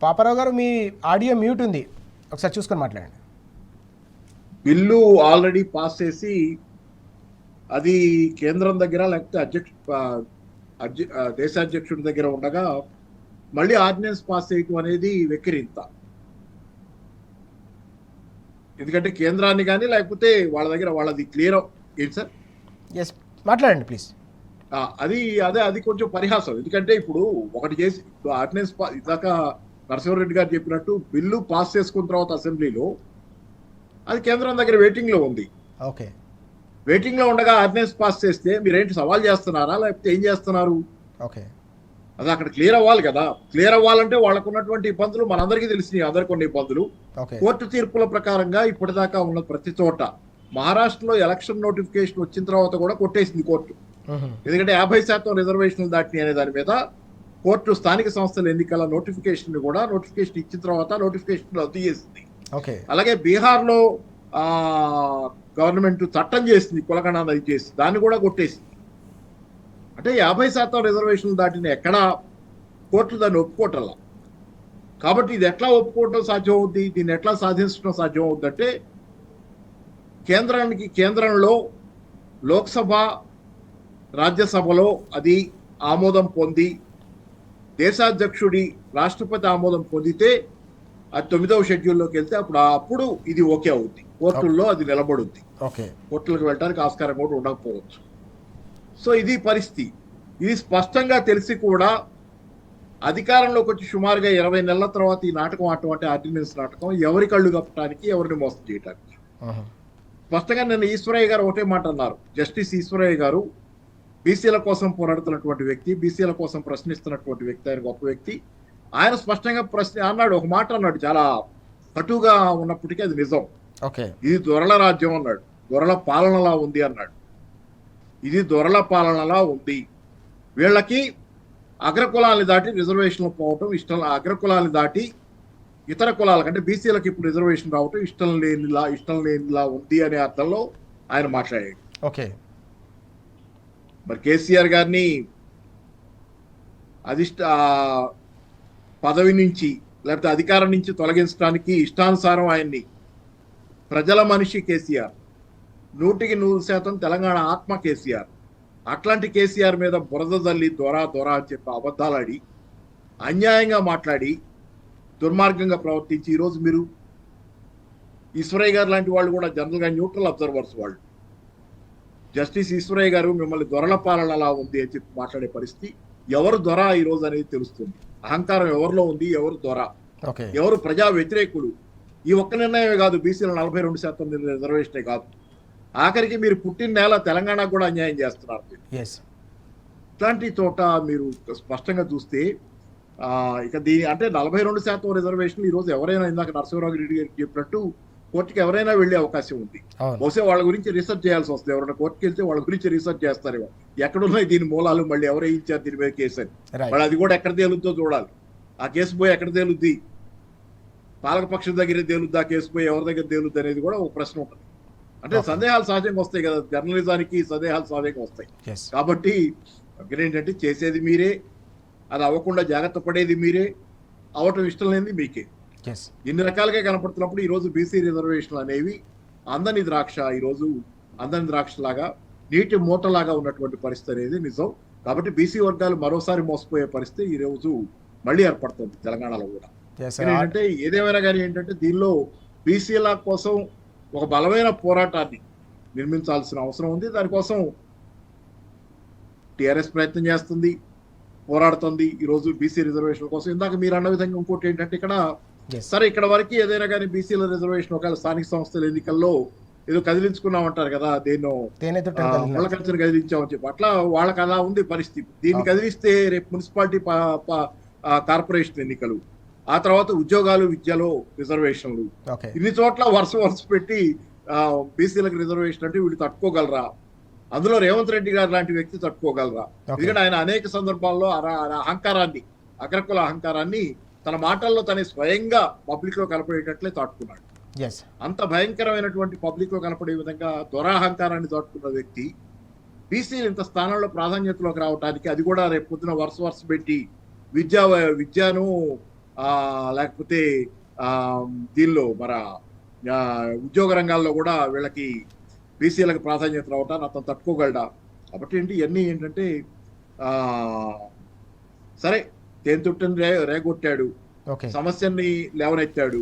పాపారావు గారు మీ ఆడియో మ్యూట్ ఉంది, ఒకసారి చూసుకొని మాట్లాడండి. బిల్లు ఆల్రెడీ పాస్ చేసి అది కేంద్రం దగ్గర లేకపోతే దేశాధ్యక్షుడి దగ్గర ఉండగా మళ్ళీ ఆర్డినెన్స్ పాస్ చేయటం అనేది వెక్కిరింత. ఎందుకంటే కేంద్రాన్ని కానీ లేకపోతే వాళ్ళ దగ్గర వాళ్ళది క్లియర్ ఏంటి సార్? ఎస్, మాట్లాడండి ప్లీజ్. అది కొంచెం పరిహాసం. ఎందుకంటే ఇప్పుడు ఒకటి చేసి ఆర్డినెన్స్ ఇందాక నరసింహారెడ్డి గారు చెప్పినట్టు బిల్లు పాస్ చేసుకున్న తర్వాత అసెంబ్లీలో అది కేంద్రం దగ్గర వెయిటింగ్ లో ఉంది. ఓకే, వెయిటింగ్ లో ఉండగా ఆర్డినెన్స్ పాస్ చేస్తే మీరేంటి సవాల్ చేస్తున్నారా లేకపోతే ఏం చేస్తున్నారు? ఓకే, అది అక్కడ క్లియర్ అవ్వాలి కదా. క్లియర్ అవ్వాలంటే వాళ్ళకు ఉన్నటువంటి ఇబ్బందులు మనందరికీ తెలిసినాయి, అందరికి కొన్ని ఇబ్బందులు. కోర్టు తీర్పుల ప్రకారంగా ఇప్పటిదాకా ఉన్న ప్రతి చోట మహారాష్ట్రలో ఎలక్షన్ నోటిఫికేషన్ వచ్చిన తర్వాత కూడా కొట్టేసింది కోర్టు. ఎందుకంటే 50% రిజర్వేషన్లు దాటిని అనే దాని మీద కోర్టు స్థానిక సంస్థల ఎన్నికల నోటిఫికేషన్ ఇచ్చిన తర్వాత నోటిఫికేషన్ రద్దు చేసింది. అలాగే బీహార్ లో గవర్నమెంట్ చట్టం చేసింది, కులగణన చేసి దాన్ని కూడా కొట్టేసింది. అంటే 50% రిజర్వేషన్లు దాటిన ఎక్కడా కోర్టు దాన్ని ఒప్పుకోవటంలా. కాబట్టి ఇది ఎట్లా ఒప్పుకోవటం సాధ్యం అవుద్ది, దీన్ని ఎట్లా సాధించడం సాధ్యం అవుద్ది అంటే కేంద్రంలో లోక్సభ రాజ్యసభలో అది ఆమోదం పొంది దేశాధ్యక్షుడి రాష్ట్రపతి ఆమోదం పొందితే అది 9వ షెడ్యూల్లోకి వెళ్తే అప్పుడు ఇది ఓకే అవుద్ది, కోర్టుల్లో అది నిలబడుద్ది. కోర్టులకు వెళ్ళడానికి ఆస్కారం కూడా ఉండకపోవచ్చు. సో ఇది పరిస్థితి. ఇది స్పష్టంగా తెలిసి కూడా అధికారంలోకి వచ్చి సుమారుగా 20 నెలల తర్వాత ఈ నాటకం అటువంటి ఆర్డినెన్స్ నాటకం ఎవరి కళ్ళు కప్పడానికి, ఎవరిని మోసం చేయడానికి. స్పష్టంగా నిన్న ఈశ్వరయ్య గారు ఒకటే మాట అన్నారు. జస్టిస్ ఈశ్వరయ్య గారు బీసీల కోసం పోరాడుతున్నటువంటి వ్యక్తి, బీసీల కోసం ప్రశ్నిస్తున్నటువంటి వ్యక్తి, ఆయన గొప్ప వ్యక్తి. ఆయన స్పష్టంగా అన్నాడు, ఒక మాట అన్నాడు, చాలా కటుగా ఉన్నప్పటికీ అది నిజం. ఇది దొరల రాజ్యం అన్నాడు, దొరల పాలనలా ఉంది అన్నాడు. ఇది దొరల పాలనలా ఉంది, వీళ్ళకి అగ్రకులాన్ని దాటి రిజర్వేషన్లు పోవటం ఇష్టం, అగ్రకులాన్ని దాటి ఇతర కులాల కంటే బీసీలకు ఇప్పుడు రిజర్వేషన్ రావటం ఇష్టం లేనిలా ఉంది అనే అర్థంలో ఆయన మాట్లాడాడు. మరి కేసీఆర్ గారిని పదవి నుంచి లేకపోతే అధికారం నుంచి తొలగించడానికి ఇష్టానుసారం ఆయన్ని ప్రజల మనిషి కేసీఆర్, 100% తెలంగాణ ఆత్మ కేసీఆర్, అట్లాంటి కేసీఆర్ మీద బురద జల్లి దొర అని చెప్పి అబద్ధాలాడి అన్యాయంగా మాట్లాడి దుర్మార్గంగా ప్రవర్తించి ఈరోజు మీరు ఈశ్వరయ్య గారు లాంటి వాళ్ళు కూడా జనరల్గా న్యూట్రల్ అబ్జర్వర్స్ వాళ్ళు, జస్టిస్ ఈశ్వరయ్య గారు మిమ్మల్ని దొరల పాలన అలా ఉంది అని చెప్పి మాట్లాడే పరిస్థితి. ఎవరు దొర ఈరోజు అనేది తెలుస్తుంది. అహంకారం ఎవరిలో ఉంది, ఎవరు దొర, ఎవరు ప్రజా వ్యతిరేకులు. ఈ ఒక్క నిర్ణయమే కాదు, బీసీల 42% రిజర్వేషనే కాదు, ఆఖరికి మీరు పుట్టిన నేల తెలంగాణకు కూడా అన్యాయం చేస్తున్నారు. ఇట్లాంటి చోట మీరు స్పష్టంగా చూస్తే ఇక అంటే 42% రిజర్వేషన్లు ఈరోజు ఎవరైనా, ఇందాక నరసింహరావు రెడ్డి గారికి చెప్పినట్టు కోర్టుకి ఎవరైనా వెళ్లే అవకాశం ఉంది. బహుశా వాళ్ళ గురించి రీసెర్చ్ చేయాల్సి వస్తుంది. ఎవరైనా కోర్టుకి వెళ్తే వాళ్ళ గురించి రీసెర్చ్ చేస్తారేమో, ఎక్కడున్నాయి దీని మూలాలు, మళ్ళీ ఎవరు వేయించారు దీని మీద కేసు అని. మళ్ళీ అది కూడా ఎక్కడ తేలుద్దో చూడాలి. ఆ కేసు పోయి ఎక్కడ తేలుద్ది, పాలకపక్షం దగ్గర తేలుద్ది, ఆ కేసు పోయి ఎవరి దగ్గర తేలుద్ది అనేది కూడా ఒక ప్రశ్న ఉంటుంది. అంటే సందేహాలు సహజంగా వస్తాయి కదా, జర్నలిజానికి సందేహాలు సహజంగా వస్తాయి. కాబట్టి ఏంటంటే చేసేది మీరే, అది అవ్వకుండా జాగ్రత్త పడేది మీరే, అవటం ఇష్టం లేనిది మీకే. ఇన్ని రకాలుగా కనపడుతున్నప్పుడు ఈరోజు బీసీ రిజర్వేషన్లు అనేవి అందని ద్రాక్షలాగా నీటి మూటలాగా ఉన్నటువంటి పరిస్థితి అనేది నిజం. కాబట్టి బీసీ వర్గాలు మరోసారి మోసపోయే పరిస్థితి ఈరోజు మళ్ళీ ఏర్పడుతుంది తెలంగాణలో కూడా. ఎస్ కానీ ఏంటంటే ఏదేమైనా కానీ ఏంటంటే దీనిలో బీసీల కోసం ఒక బలమైన పోరాటాన్ని నిర్మించాల్సిన అవసరం ఉంది. దానికోసం టిఆర్ఎస్ ప్రయత్నం చేస్తుంది, పోరాడుతుంది ఈరోజు బీసీ రిజర్వేషన్ కోసం. ఇందాక మీరు అన్న విధంగా ఇంకోటి ఏంటంటే ఇక్కడ సరే ఇక్కడ వరకు ఏదైనా కానీ బీసీల రిజర్వేషన్ ఒకవేళ స్థానిక సంస్థల ఎన్నికల్లో ఏదో కదిలించుకున్నామంటారు కదా, దేన్నో మొలకల్చర్ కదిలించామని చెప్పి, అట్లా వాళ్ళకి అలా ఉంది పరిస్థితి. దీన్ని కదిలిస్తే రేపు మున్సిపాలిటీ కార్పొరేషన్ ఎన్నికలు, ఆ తర్వాత ఉద్యోగాలు, విద్యలో రిజర్వేషన్లు, ఇన్ని చోట్ల వరుస పెట్టి బీసీలకు రిజర్వేషన్ అంటే వీళ్ళు తట్టుకోగలరా? అందులో రేవంత్ రెడ్డి గారు లాంటి వ్యక్తి తట్టుకోగలరా? ఎందుకంటే ఆయన అనేక సందర్భాల్లో అహంకారాన్ని, అగ్రకుల అహంకారాన్ని తన మాటల్లో తనే స్వయంగా పబ్లిక్ లో కనపడేటట్లే తట్టుకున్నాడు. అంత భయంకరమైనటువంటి పబ్లిక్ లో కనపడే విధంగా దురాహంకారాన్ని తట్టుకున్న వ్యక్తి బీసీలు ఇంత స్థానంలో ప్రాధాన్యతలోకి రావడానికి, అది కూడా రేపు పొద్దున వరుస పెట్టి విద్యను లేకపోతే దీనిలో ఉద్యోగ రంగాల్లో కూడా వీళ్ళకి బీసీలకు ప్రాధాన్యత రావటాన్ని అతను తట్టుకోగలడా? కాబట్టి ఇవన్నీ ఏంటంటే సరే తేనెతుట్టని రేగొట్టాడు, సమస్యని లేవనెత్తాడు,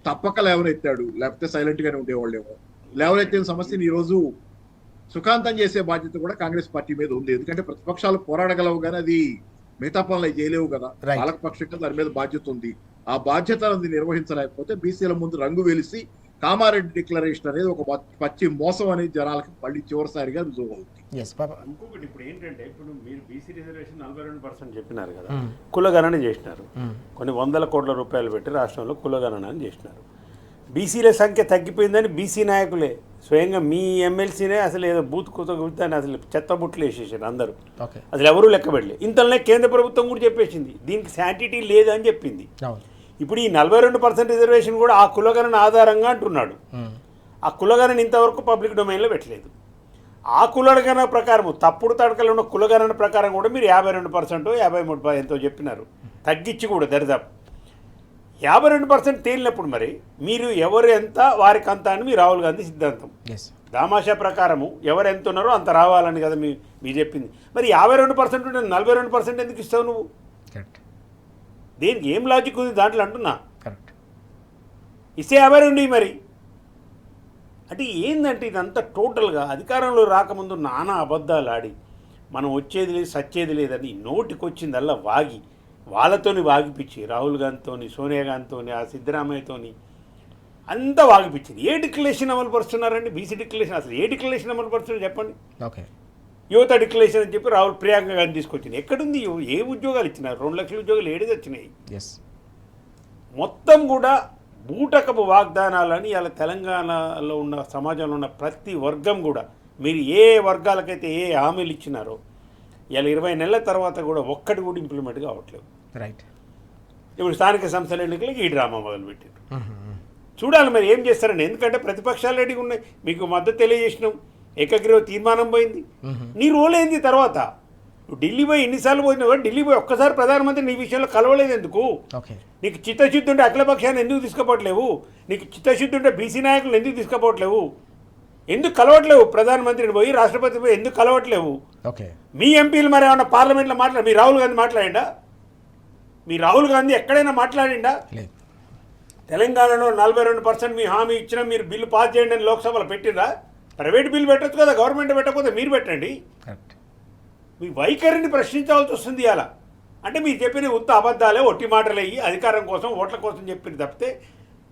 తప్పక లేవనెత్తాడు, లేకపోతే సైలెంట్ గానే ఉండేవాళ్ళేమో. లేవనెత్తిన సమస్యని ఈ రోజు సుఖాంతం చేసే బాధ్యత కూడా కాంగ్రెస్ పార్టీ మీద ఉంది. ఎందుకంటే ప్రతిపక్షాలు పోరాడగలవు కానీ అది మిగతా పనులు చేయలేవు కదా. పాలకపక్షంగా దాని మీద బాధ్యత ఉంది. ఆ బాధ్యతను నిర్వహించలేకపోతే బీసీల ముందు రంగు వెలిసి కామారెడ్డి డిక్లరేషన్ అనేది ఒక పచ్చి మోసం అనేది జనాలకు మళ్ళీ చివరిసారిగా రుజువు అవుతుంది. ఇంకొకటి ఇప్పుడు ఏంటంటే, ఇప్పుడు మీరు బీసీ రిజర్వేషన్ 42% చెప్పినారు కదా, కులగణన చేసినారు, కొన్ని వందల కోట్ల రూపాయలు పెట్టి రాష్ట్రంలో కులగణన అని చేసినారు. బీసీల సంఖ్య తగ్గిపోయిందని బీసీ నాయకులే స్వయంగా మీ ఎమ్మెల్సీనే అసలు ఏదో బూత్ కూర్చొని అసలు చెత్తబుట్లు వేసేసారు అందరూ, అసలు ఎవరూ లెక్కబెట్టలే. ఇంతలోనే కేంద్ర ప్రభుత్వం కూడా చెప్పేసింది దీనికి శాంటిటీ లేదని చెప్పింది. ఇప్పుడు ఈ 42% రిజర్వేషన్ కూడా ఆ కులగణన ఆధారంగా అంటున్నాడు. ఆ కులగణన ఇంతవరకు పబ్లిక్ డొమైన్లో పెట్టలేదు. ఆ కులగణన ప్రకారం తప్పుడు తడకలు ఉన్న కులగణన ప్రకారం కూడా మీరు 52%, 53% ఎంతో చెప్పినారు, తగ్గించి కూడా దరిదాపు 52% తేలినప్పుడు మరి మీరు ఎవరు ఎంత వారికి అంత అని మీ రాహుల్ గాంధీ సిద్ధాంతం. దామాషా ప్రకారము ఎవరు ఎంత ఉన్నారో అంత రావాలని కదా మీరు చెప్పింది. మరి 52% ఉంటే 42% ఎందుకు ఇస్తావు నువ్వు? దేనికి ఏం లాజిక్ ఉంది దాంట్లో అంటున్నా? ఇస్తే 52 మరి అంటే ఏందంటే ఇదంతా టోటల్గా అధికారంలో రాకముందు నానా అబద్ధాలు ఆడి మనం వచ్చేది లేదు సచ్చేది లేదని నోటికొచ్చిందల్లా వాగి వాళ్ళతోని వాగిపించి రాహుల్ గాంధీతోని, సోనియా గాంధీతోని, ఆ సిద్ధరామయ్యతోని అంతా వాగిపించింది. ఏ డిక్లరేషన్ అమలు పరుస్తున్నారండి? బీసీ డిక్లరేషన్ అసలు ఏ డిక్లరేషన్ అమలు పరుస్తున్నారు చెప్పండి? యువత డిక్లరేషన్ అని చెప్పి రాహుల్ ప్రియాంక గాంధీ తీసుకొచ్చింది. ఎక్కడుంది? ఏ ఉద్యోగాలు ఇచ్చినారు? 2 లక్షల ఉద్యోగాలు ఏడిది వచ్చినాయి. మొత్తం కూడా బూటకపు వాగ్దానాలని ఇలా తెలంగాణలో ఉన్న సమాజంలో ఉన్న ప్రతి వర్గం కూడా మీరు ఏ వర్గాలకైతే ఏ హామీలు ఇచ్చినారో ఇలా 20 నెలల తర్వాత కూడా ఒక్కటి కూడా ఇంప్లిమెంట్ కావట్లేదు. ఇప్పుడు స్థానిక సంస్థల ఎన్నికలకి ఈ డ్రామా మొదలుపెట్టారు. చూడాలి మరి ఏం చేస్తారండి. ఎందుకంటే ప్రతిపక్షాలు రెడీగా ఉన్నాయి, మీకు మద్దతు తెలియజేసినాం, ఏకగ్రీవ తీర్మానం పోయింది. నీ రోల్ ఏంది తర్వాత? నువ్వు ఢిల్లీ పోయి ఎన్నిసార్లు పోయినావు? ఢిల్లీ పోయి ఒక్కసారి ప్రధానమంత్రి నీ విషయంలో కలవలేదు ఎందుకు? నీకు చిత్తశుద్ధి ఉంటే అఖిలపక్షాన్ని ఎందుకు తీసుకుపోవట్లేవు? నీకు చిత్తశుద్ధి ఉంటే బీసీ నాయకులను ఎందుకు తీసుకుపోవట్లేవు? ఎందుకు కలవట్లేవు? ప్రధానమంత్రిని పోయి రాష్ట్రపతి పోయి ఎందుకు కలవట్లేవు? మీ ఎంపీలు మరి ఏమన్నా పార్లమెంట్లో మాట్లాడి మీ రాహుల్ గాంధీ మాట్లాడిండా? మీ రాహుల్ గాంధీ ఎక్కడైనా మాట్లాడిండా? తెలంగాణలో 42% మీ హామీ ఇచ్చినా మీరు బిల్లు పాస్ చేయండి అని లోక్సభలో పెట్టిందా? ప్రైవేట్ బిల్లు పెట్టచ్చు కదా, గవర్నమెంట్ పెట్టకపోతే మీరు పెట్టండి. మీ వైఖరిని ప్రశ్నించాల్సి వస్తుంది అలా. అంటే మీరు చెప్పిన ఉత్త అబద్ధాలే, ఒట్టి మాటలు అయ్యి అధికారం కోసం ఓట్ల కోసం చెప్పిన తప్పితే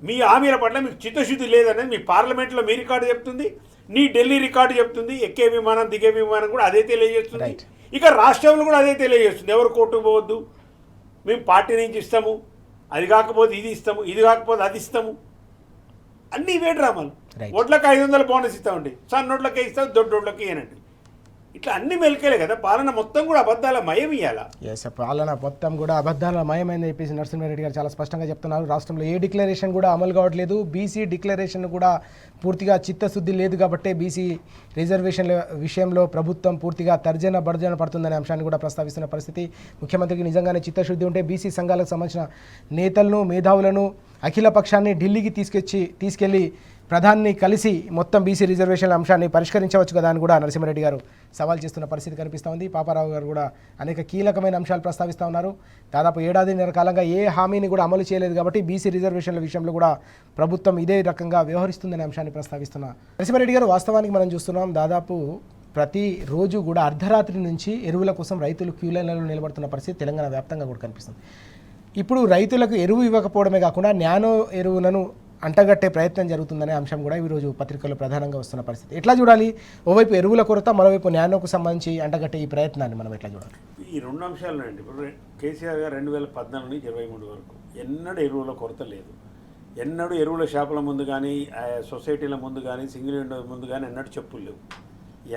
మీ హామీల పట్ల మీకు చిత్తశుద్ధి లేదనేది మీ పార్లమెంట్లో మీ రికార్డు చెప్తుంది, నీ ఢిల్లీ రికార్డు చెప్తుంది, ఎక్కే విమానం దిగే విమానం కూడా అదే తెలియజేస్తుంది. ఇక రాష్ట్రంలో కూడా అదే తెలియజేస్తుంది, ఎవరు కోర్టుకు పోవద్దు, మేము పార్టీ నుంచి ఇస్తాము, అది కాకపోతే ఇది ఇస్తాము, ఇది కాకపోతే అది ఇస్తాము, అన్నీ ఇవే డ్రామాలు. ఓట్లకు 500 బోనస్ ఇస్తామండి, సన్నోట్లకే ఇస్తాం, దొడ్డోట్లకి ఏనండి. ఇట్లా అన్ని మెలికలే కదా. పాలన మొత్తం కూడా అబద్ధాల మయం ఇయ్యాలా? పాలన మొత్తం కూడా అబద్ధాల మయమైంది చెప్పేసి నరసింహారెడ్డి గారు చాలా స్పష్టంగా చెప్తున్నారు. రాష్ట్రంలో ఏ డిక్లరేషన్ కూడా అమలు కావట్లేదు. బీసీ డిక్లరేషన్ కూడా పూర్తిగా చిత్తశుద్ధి లేదు కాబట్టి బీసీ రిజర్వేషన్ల విషయంలో ప్రభుత్వం పూర్తిగా తర్జన భర్జన పడుతుందనే అంశాన్ని కూడా ప్రస్తావిస్తున్న పరిస్థితి. ముఖ్యమంత్రికి నిజంగానే చిత్తశుద్ధి ఉంటే బీసీ సంఘాలకు సంబంధించిన నేతలను, మేధావులను, అఖిల పక్షాన్ని ఢిల్లీకి తీసుకెళ్ళి ప్రధాని కలిసి మొత్తం బీసీ రిజర్వేషన్ల అంశాన్ని పరిష్కరించవచ్చు కదా అని కూడా నరసింహారెడ్డి గారు సవాల్ చేస్తున్న పరిస్థితి కనిపిస్తూ ఉంది. పాపారావు గారు కూడా అనేక కీలకమైన అంశాలు ప్రస్తావిస్తూ ఉన్నారు. దాదాపు ఏడాదిన్నర కాలంగా ఏ హామీని కూడా అమలు చేయలేదు కాబట్టి బీసీ రిజర్వేషన్ల విషయంలో కూడా ప్రభుత్వం ఇదే రకంగా వ్యవహరిస్తుందనే అంశాన్ని ప్రస్తావిస్తున్నారు. నరసింహారెడ్డి గారు, వాస్తవానికి మనం చూస్తున్నాం దాదాపు ప్రతిరోజు కూడా అర్ధరాత్రి నుంచి ఎరువుల కోసం రైతులు క్యూ లైన్లలో నిలబడుతున్న పరిస్థితి తెలంగాణ వ్యాప్తంగా కూడా కనిపిస్తుంది. ఇప్పుడు రైతులకు ఎరువు ఇవ్వకపోవడమే కాకుండా నానో ఎరువులను అంటగట్టే ప్రయత్నం జరుగుతుందనే అంశం కూడా ఈరోజు పత్రికల్లో ప్రధానంగా వస్తున్న పరిస్థితి. ఎట్లా చూడాలి? ఓవైపు ఎరువుల కొరత, మరోవైపు నానోకు సంబంధించి అంటగట్టే ఈ ప్రయత్నాన్ని మనం ఎట్లా చూడాలి? ఈ రెండు అంశాలు అండి. ఇప్పుడు కేసీఆర్ గారు 2014 నుంచి 23 వరకు ఎన్నడూ ఎరువుల కొరత లేదు. ఎన్నడూ ఎరువుల షాపుల ముందు కానీ, సొసైటీల ముందు కానీ, సింగిల్ విండో ముందు కానీ ఎన్నడూ చెప్పులు లేవు.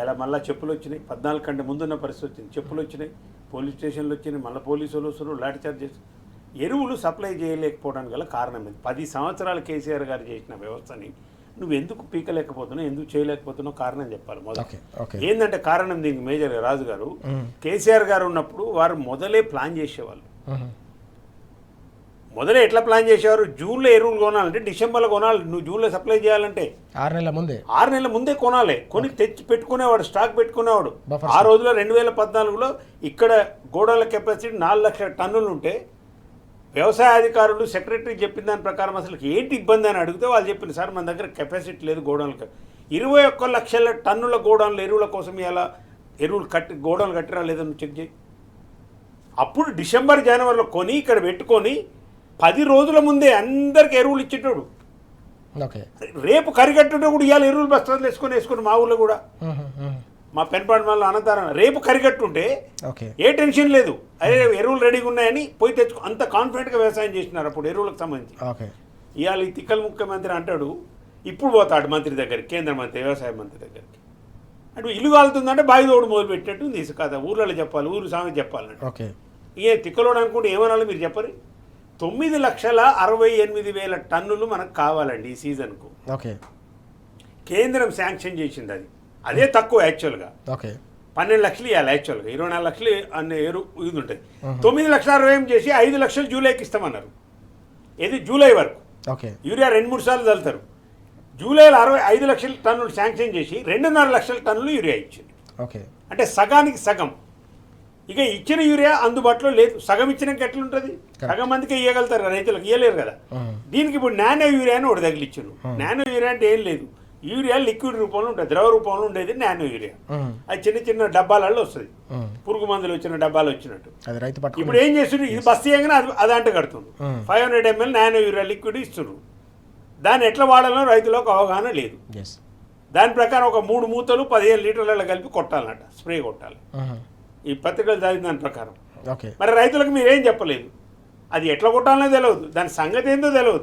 ఇలా మళ్ళీ చెప్పులు వచ్చినాయి. 14 కంటే ముందున్న పరిస్థితి వచ్చింది. చెప్పులు వచ్చినాయి, పోలీస్ స్టేషన్లు వచ్చినాయి, మళ్ళీ పోలీసులు వస్తారు, లాఠీ చార్జ్ చేస్తారు. ఎరువులు సప్లై చేయలేకపోవడానికి గల కారణం ఇది. 10 సంవత్సరాలు కేసీఆర్ గారు చేసిన వ్యవస్థని నువ్వు ఎందుకు పీకలేకపోతున్నావు, ఎందుకు చేయలేకపోతున్నావు కారణం చెప్పాలి. మొదలు ఏంటంటే కారణం దీనికి మేజర్ రాజు గారు, కేసీఆర్ గారు ఉన్నప్పుడు వారు మొదలే ప్లాన్ చేసేవాళ్ళు. మొదలే ఎట్లా ప్లాన్ చేసేవారు? జూన్లో ఎరువులు కొనాలంటే డిసెంబర్లో కొనాలి. నువ్వు జూన్లో సప్లై చేయాలంటే 6 నెలల ముందే కొనాలి. కొని తెచ్చి పెట్టుకునేవాడు, స్టాక్ పెట్టుకునేవాడు. ఆ రోజులో 2014లో ఇక్కడ గోడౌన్ల కెపాసిటీ 4 లక్షల టన్నులు ఉంటే వ్యవసాయ అధికారులు సెక్రటరీ చెప్పిన దాని ప్రకారం అసలు ఏంటి ఇబ్బంది అని అడిగితే వాళ్ళు చెప్పింది, సార్ మన దగ్గర కెపాసిటీ లేదు గోడౌన్లకు. 21 లక్షల టన్నుల గోడౌన్లు ఎరువుల కోసం ఇలా ఎరువులు గోడౌన్లు కట్టిరా లేదని చెక్ చేయి. అప్పుడు డిసెంబర్ జనవరిలో కొని ఇక్కడ పెట్టుకొని 10 రోజుల ముందే అందరికి ఎరువులు ఇచ్చేటోడు. రేపు కరిగట్టుడు కూడా ఇవాళ ఎరువులు బస్తాలు వేసుకొని మా ఊళ్ళో కూడా మా పెన్పాడు మళ్ళీ అనంతరం రేపు కరిగట్టుంటే ఏ టెన్షన్ లేదు. అదే ఎరువులు రెడీగా ఉన్నాయని పోయి తెచ్చుకో, అంత కాన్ఫిడెంట్గా వ్యవసాయం చేసినారు అప్పుడు ఎరువులకు సంబంధించి. ఇవాళ ఈ తిక్కల ముఖ్యమంత్రి అంటాడు, ఇప్పుడు పోతాడు మంత్రి దగ్గరికి, కేంద్ర మంత్రి, వ్యవసాయ మంత్రి దగ్గరికి. అంటే ఇల్లు కాలుతుందంటే బావి తోడు మొదలు పెట్టినట్టు తీసు కదా, ఊర్లలో చెప్పాలి, ఊరు సామెత చెప్పాలంటే. ఏ తిక్కలోడు అనుకుంటే ఏమనాలో మీరు చెప్పరు. 9,68,000 టన్నులు మనకు కావాలండి ఈ సీజన్కు. కేంద్రం శాంక్షన్ చేసింది అది. అదే తక్కువ యాక్చువల్గా. 12 లక్షలు ఇవ్వాలి యాక్చువల్గా, 24 లక్షలు అనే ఇది ఉంటుంది. 9,60,000 చేసి 5 లక్షలు జూలైకి ఇస్తామన్నారు. ఇది జూలై వరకు. యూరియా 2-3 సార్లు చల్లుతారు. జూలైలో 5 లక్షల టన్నులు శాంక్షన్ చేసి 2.5 లక్షల టన్నులు యూరియా ఇచ్చింది. అంటే సగానికి సగం. ఇక ఇచ్చిన యూరియా అందుబాటులో లేదు. సగం ఇచ్చినాక ఎట్లుంటుంది? సగం మందికే ఇవ్వగలుగుతారు, రైతులకు ఇవ్వలేరు కదా. దీనికి ఇప్పుడు నానో యూరియా అని ఒకటి తగిలిచ్చారు. నానో యూరియా అంటే ఏం లేదు, యూరియా లిక్విడ్ రూపంలో ఉంటుంది, ద్రవ రూపంలో ఉండేది నానో యూరియా. అది చిన్న చిన్న డబ్బాలలో వస్తుంది, పురుగు మందులు వచ్చిన డబ్బాలు వచ్చినట్టు. ఇప్పుడు ఏం చేస్తున్నారు, ఇది బస్తీ చేయగానే అది అంట కడుతుంది. 500 ml నానో యూరియా లిక్విడ్ ఇస్తున్నారు. దాన్ని ఎట్లా వాడాలో రైతులకు అవగాహన లేదు. దాని ప్రకారం ఒక 3 మూతలు 15 లీటర్లలో కలిపి కొట్టాలన్నట, స్ప్రే కొట్టాలి. ఈ పత్రికలు చదివిన దాని ప్రకారం. మరి రైతులకు మీరేం చెప్పలేదు, అది ఎట్లా కొట్టాలనే తెలియదు, దాని సంగతి ఏందో తెలియదు.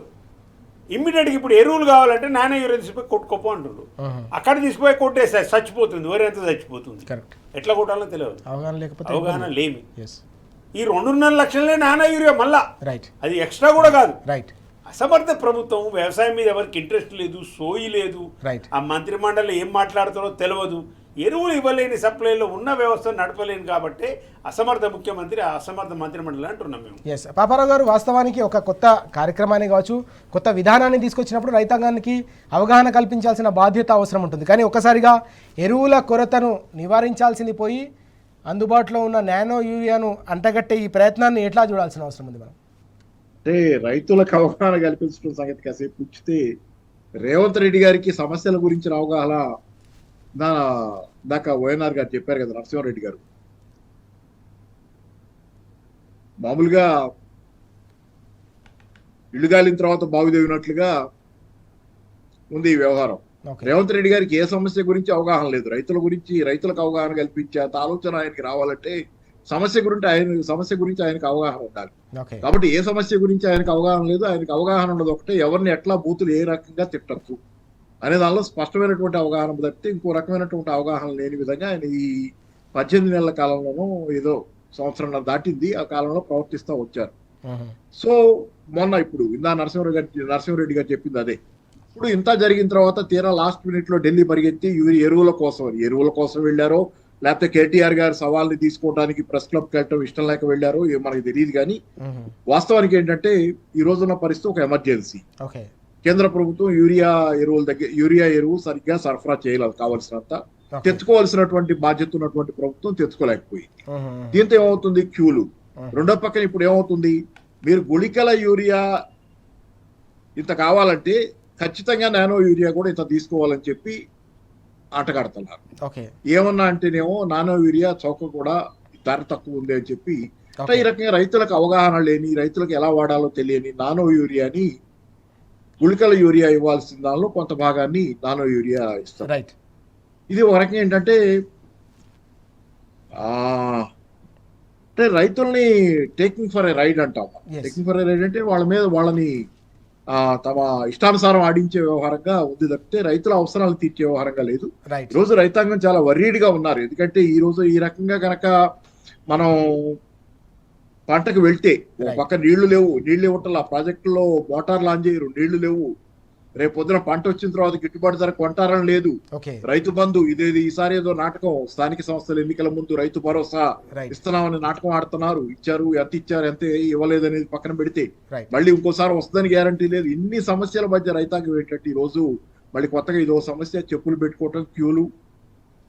ఇమ్మీడియట్గా ఇప్పుడు ఎరువులు కావాలంటే నానో యూరియా తీసుకుపోయి కొట్టుకోపో అంటుండ్రు. అక్కడ తీసుకుపోయి కొట్టేస్తే చచ్చిపోతుంది, వరి చచ్చిపోతుంది. ఎట్లా కొట్టాలో తెలియదు, అవగాహన లేమి. ఈ 2.5 లక్షలే నానో యూరియా మళ్ళా, అది ఎక్స్ట్రా కూడా కాదు. అసమర్థ ప్రభుత్వం, వ్యవసాయం మీద ఎవరికి ఇంట్రెస్ట్ లేదు, సోయి లేదు. ఆ మంత్రి మండలి ఏం మాట్లాడతారో తెలియదు. ఎరువులు ఇవ్వలేని సప్లైలో ఉన్న వ్యవస్థను నడపలేను కాబట్టి అసమర్థ ముఖ్యమంత్రి, అసమర్థ మంత్రిమండలి అంటున్నాం మేము. పాపారావు గారు, వాస్తవానికి ఒక కొత్త కార్యక్రమాన్ని కావచ్చు, కొత్త విధానాన్ని తీసుకొచ్చినప్పుడు రైతాంగానికి అవగాహన కల్పించాల్సిన బాధ్యత అవసరం ఉంటుంది. కానీ ఒక్కసారిగా ఎరువుల కొరతను నివారించాల్సింది పోయి అందుబాటులో ఉన్న నానో యూరియాను అంటగట్టే ఈ ప్రయత్నాన్ని ఎట్లా చూడాల్సిన అవసరం ఉంది మనం? అంటే రైతులకు అవగాహన కల్పించడం సంగతి కాసేపు ఉంచితే, రేవంత్ రెడ్డి గారికి సమస్యల గురించిన అవగాహన దాకా వైఎన్ఆర్ గారు చెప్పారు కదా, నరసింహారెడ్డి గారు. మామూలుగా ఇల్లు గాలిన తర్వాత బావి దేవినట్లుగా ఉంది ఈ వ్యవహారం. రేవంత్ రెడ్డి గారికి ఏ సమస్య గురించి అవగాహన లేదు. రైతుల గురించి, రైతులకు అవగాహన కల్పించే ఆలోచన ఆయనకి రావాలంటే సమస్య గురించి ఆయనకు అవగాహన ఉండాలి. కాబట్టి ఏ సమస్య గురించి ఆయనకు అవగాహన లేదు. ఆయనకు అవగాహన ఉన్నది ఒకటే, ఎవరిని ఎట్లా బూతులు ఏ రకంగా తిట్టచ్చు అనే దానిలో స్పష్టమైనటువంటి అవగాహన తప్పితే ఇంకో రకమైనటువంటి అవగాహన లేని విధంగా ఆయన ఈ 18 నెలల కాలంలోనూ ఏదో సంవత్సరం దాటింది ఆ కాలంలో ప్రవర్తిస్తూ వచ్చారు. సో మొన్న ఇప్పుడు నరసింహారెడ్డి గారు చెప్పింది అదే. ఇప్పుడు ఇంత జరిగిన తర్వాత తీరా లాస్ట్ మినిట్ లో ఢిల్లీ పరిగెత్తి ఎరువుల కోసం వెళ్ళారో, లేకపోతే కేటీఆర్ గారు సవాల్ని తీసుకోవడానికి ప్రెస్ క్లబ్కి వెళ్ళటం ఇష్టం లేక వెళ్ళారో మనకి తెలియదు. కానీ వాస్తవానికి ఏంటంటే ఈ రోజున్న పరిస్థితి ఒక ఎమర్జెన్సీ. కేంద్ర ప్రభుత్వం యూరియా ఎరువు సరిగ్గా సరఫరా చేయలేదు కావాల్సినంత. Okay. తెచ్చుకోవాల్సినటువంటి బాధ్యత ఉన్నటువంటి ప్రభుత్వం తెచ్చుకోలేకపోయింది. మ్మ్. దీంతో ఏమవుతుంది, క్యూలు. రెండో పక్కన ఇప్పుడు ఏమవుతుంది, మీరు గుళికల యూరియా ఇంత కావాలంటే ఖచ్చితంగా నానో యూరియా కూడా ఇంత తీసుకోవాలని చెప్పి ఆటగాడుతున్నారు. ఓకే. ఏమన్నా అంటేనేమో నానో యూరియా చౌక కూడా ధర తక్కువ ఉంది అని చెప్పి అంటే ఈ రకంగా రైతులకు అవగాహన లేని, రైతులకు ఎలా వాడాలో తెలియని నానో యూరియాని గుళికల యూరియా ఇవ్వాల్సిన దానిలో కొంత భాగాన్ని నానో యూరియా ఇస్తారు. రైట్. ఇది ఒక రకంగా ఏంటంటే అంటే రైతుల్ని టేకింగ్ ఫర్ ఎ రైడ్ అంటాం. Yes. Taking for a ride అంటే వాళ్ళ మీద వాళ్ళని తమ ఇష్టానుసారం ఆడించే వ్యవహారంగా ఉంది తప్పితే రైతుల అవసరాలు తీర్చే వ్యవహారంగా లేదు. రైట్. ఈ రోజు రైతాంగం చాలా వర్రీడ్గా ఉన్నారు. ఎందుకంటే ఈ రోజు ఈ రకంగా గనక మనం పంటకు వెళ్తే ఒక Right. పక్క నీళ్లు లేవు, నీళ్లు ఇవ్వటం ఆ ప్రాజెక్టులో మోటార్ లాంచ్ చేయరు, నీళ్లు లేవు. రేపు పొద్దున పంట వచ్చిన తర్వాత గిట్టుబాటు ధర కొంటారని లేదు. ఓకే. రైతు బంధు ఇదేది ఈసారి ఏదో నాటకం, స్థానిక సంస్థల ఎన్నికల ముందు రైతు భరోసా రైట్. ఇస్తున్నామని నాటకం ఆడుతున్నారు. ఇచ్చారు, ఎంత ఇవ్వలేదు అనేది పక్కన పెడితే రైట్. మళ్ళీ ఇంకోసారి వస్తుందని గ్యారంటీ లేదు. ఇన్ని సమస్యల మధ్య రైతాంగం ఏంటంటే ఈ రోజు మళ్ళీ కొత్తగా ఇదో సమస్య, చెప్పులు పెట్టుకోవటం, క్యూలు.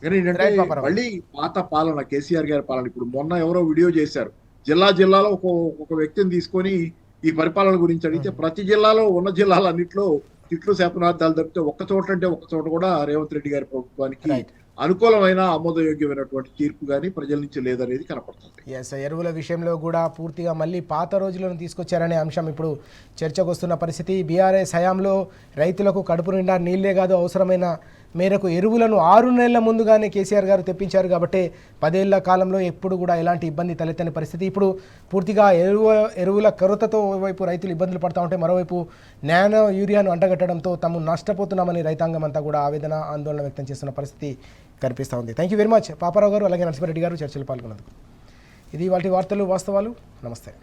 కానీ ఏంటంటే Right, పాపారావు. మళ్ళీ పాత పాలన, కేసీఆర్ గారి పాలన. ఇప్పుడు మొన్న ఎవరో వీడియో చేశారు, జిల్లాలో ఒక వ్యక్తిని తీసుకొని ఈ పరిపాలన గురించి అడిగితే ప్రతి జిల్లాలో ఉన్న జిల్లాలన్నింటిలో తిట్లు శాపనార్థాలు తప్పితే ఒక్క చోట కూడా రేవంత్ రెడ్డి గారి ప్రభుత్వానికి రైట్. అనుకూలమైన ఆమోదయోగ్యమైనటువంటి తీర్పు కానీ ప్రజల నుంచి లేదనేది కనపడుతుంది. ఎస్, ఎరువుల విషయంలో కూడా పూర్తిగా మళ్ళీ పాత రోజులను తీసుకొచ్చారనే అంశం ఇప్పుడు చర్చకు వస్తున్న పరిస్థితి. బీఆర్ఎస్ హయాంలో రైతులకు కడుపు నిండా నీళ్లే కాదు, అవసరమైన మేరకు ఎరువులను 6 నెలల ముందుగానే కేసీఆర్ గారు తెప్పించారు కాబట్టి 10 ఏళ్ల కాలంలో ఎప్పుడు కూడా ఎలాంటి ఇబ్బంది తలెత్తని పరిస్థితి. ఇప్పుడు పూర్తిగా ఎరువుల కొరతతో ఓవైపు రైతులు ఇబ్బందులు పడుతూ ఉంటే, మరోవైపు నానో యూరియాను అంటగట్టడంతో తాము నష్టపోతున్నామని రైతాంగం అంతా కూడా ఆవేదన, ఆందోళన వ్యక్తం చేస్తున్న పరిస్థితి కనిపిస్తూ ఉంది. Thank you very much Paparao గారు, అలాగే నరసింహారెడ్డి గారు చర్చలు పాల్గొన్నందుకు. ఇది వాటి వార్తలు వాస్తవాలు. నమస్తే.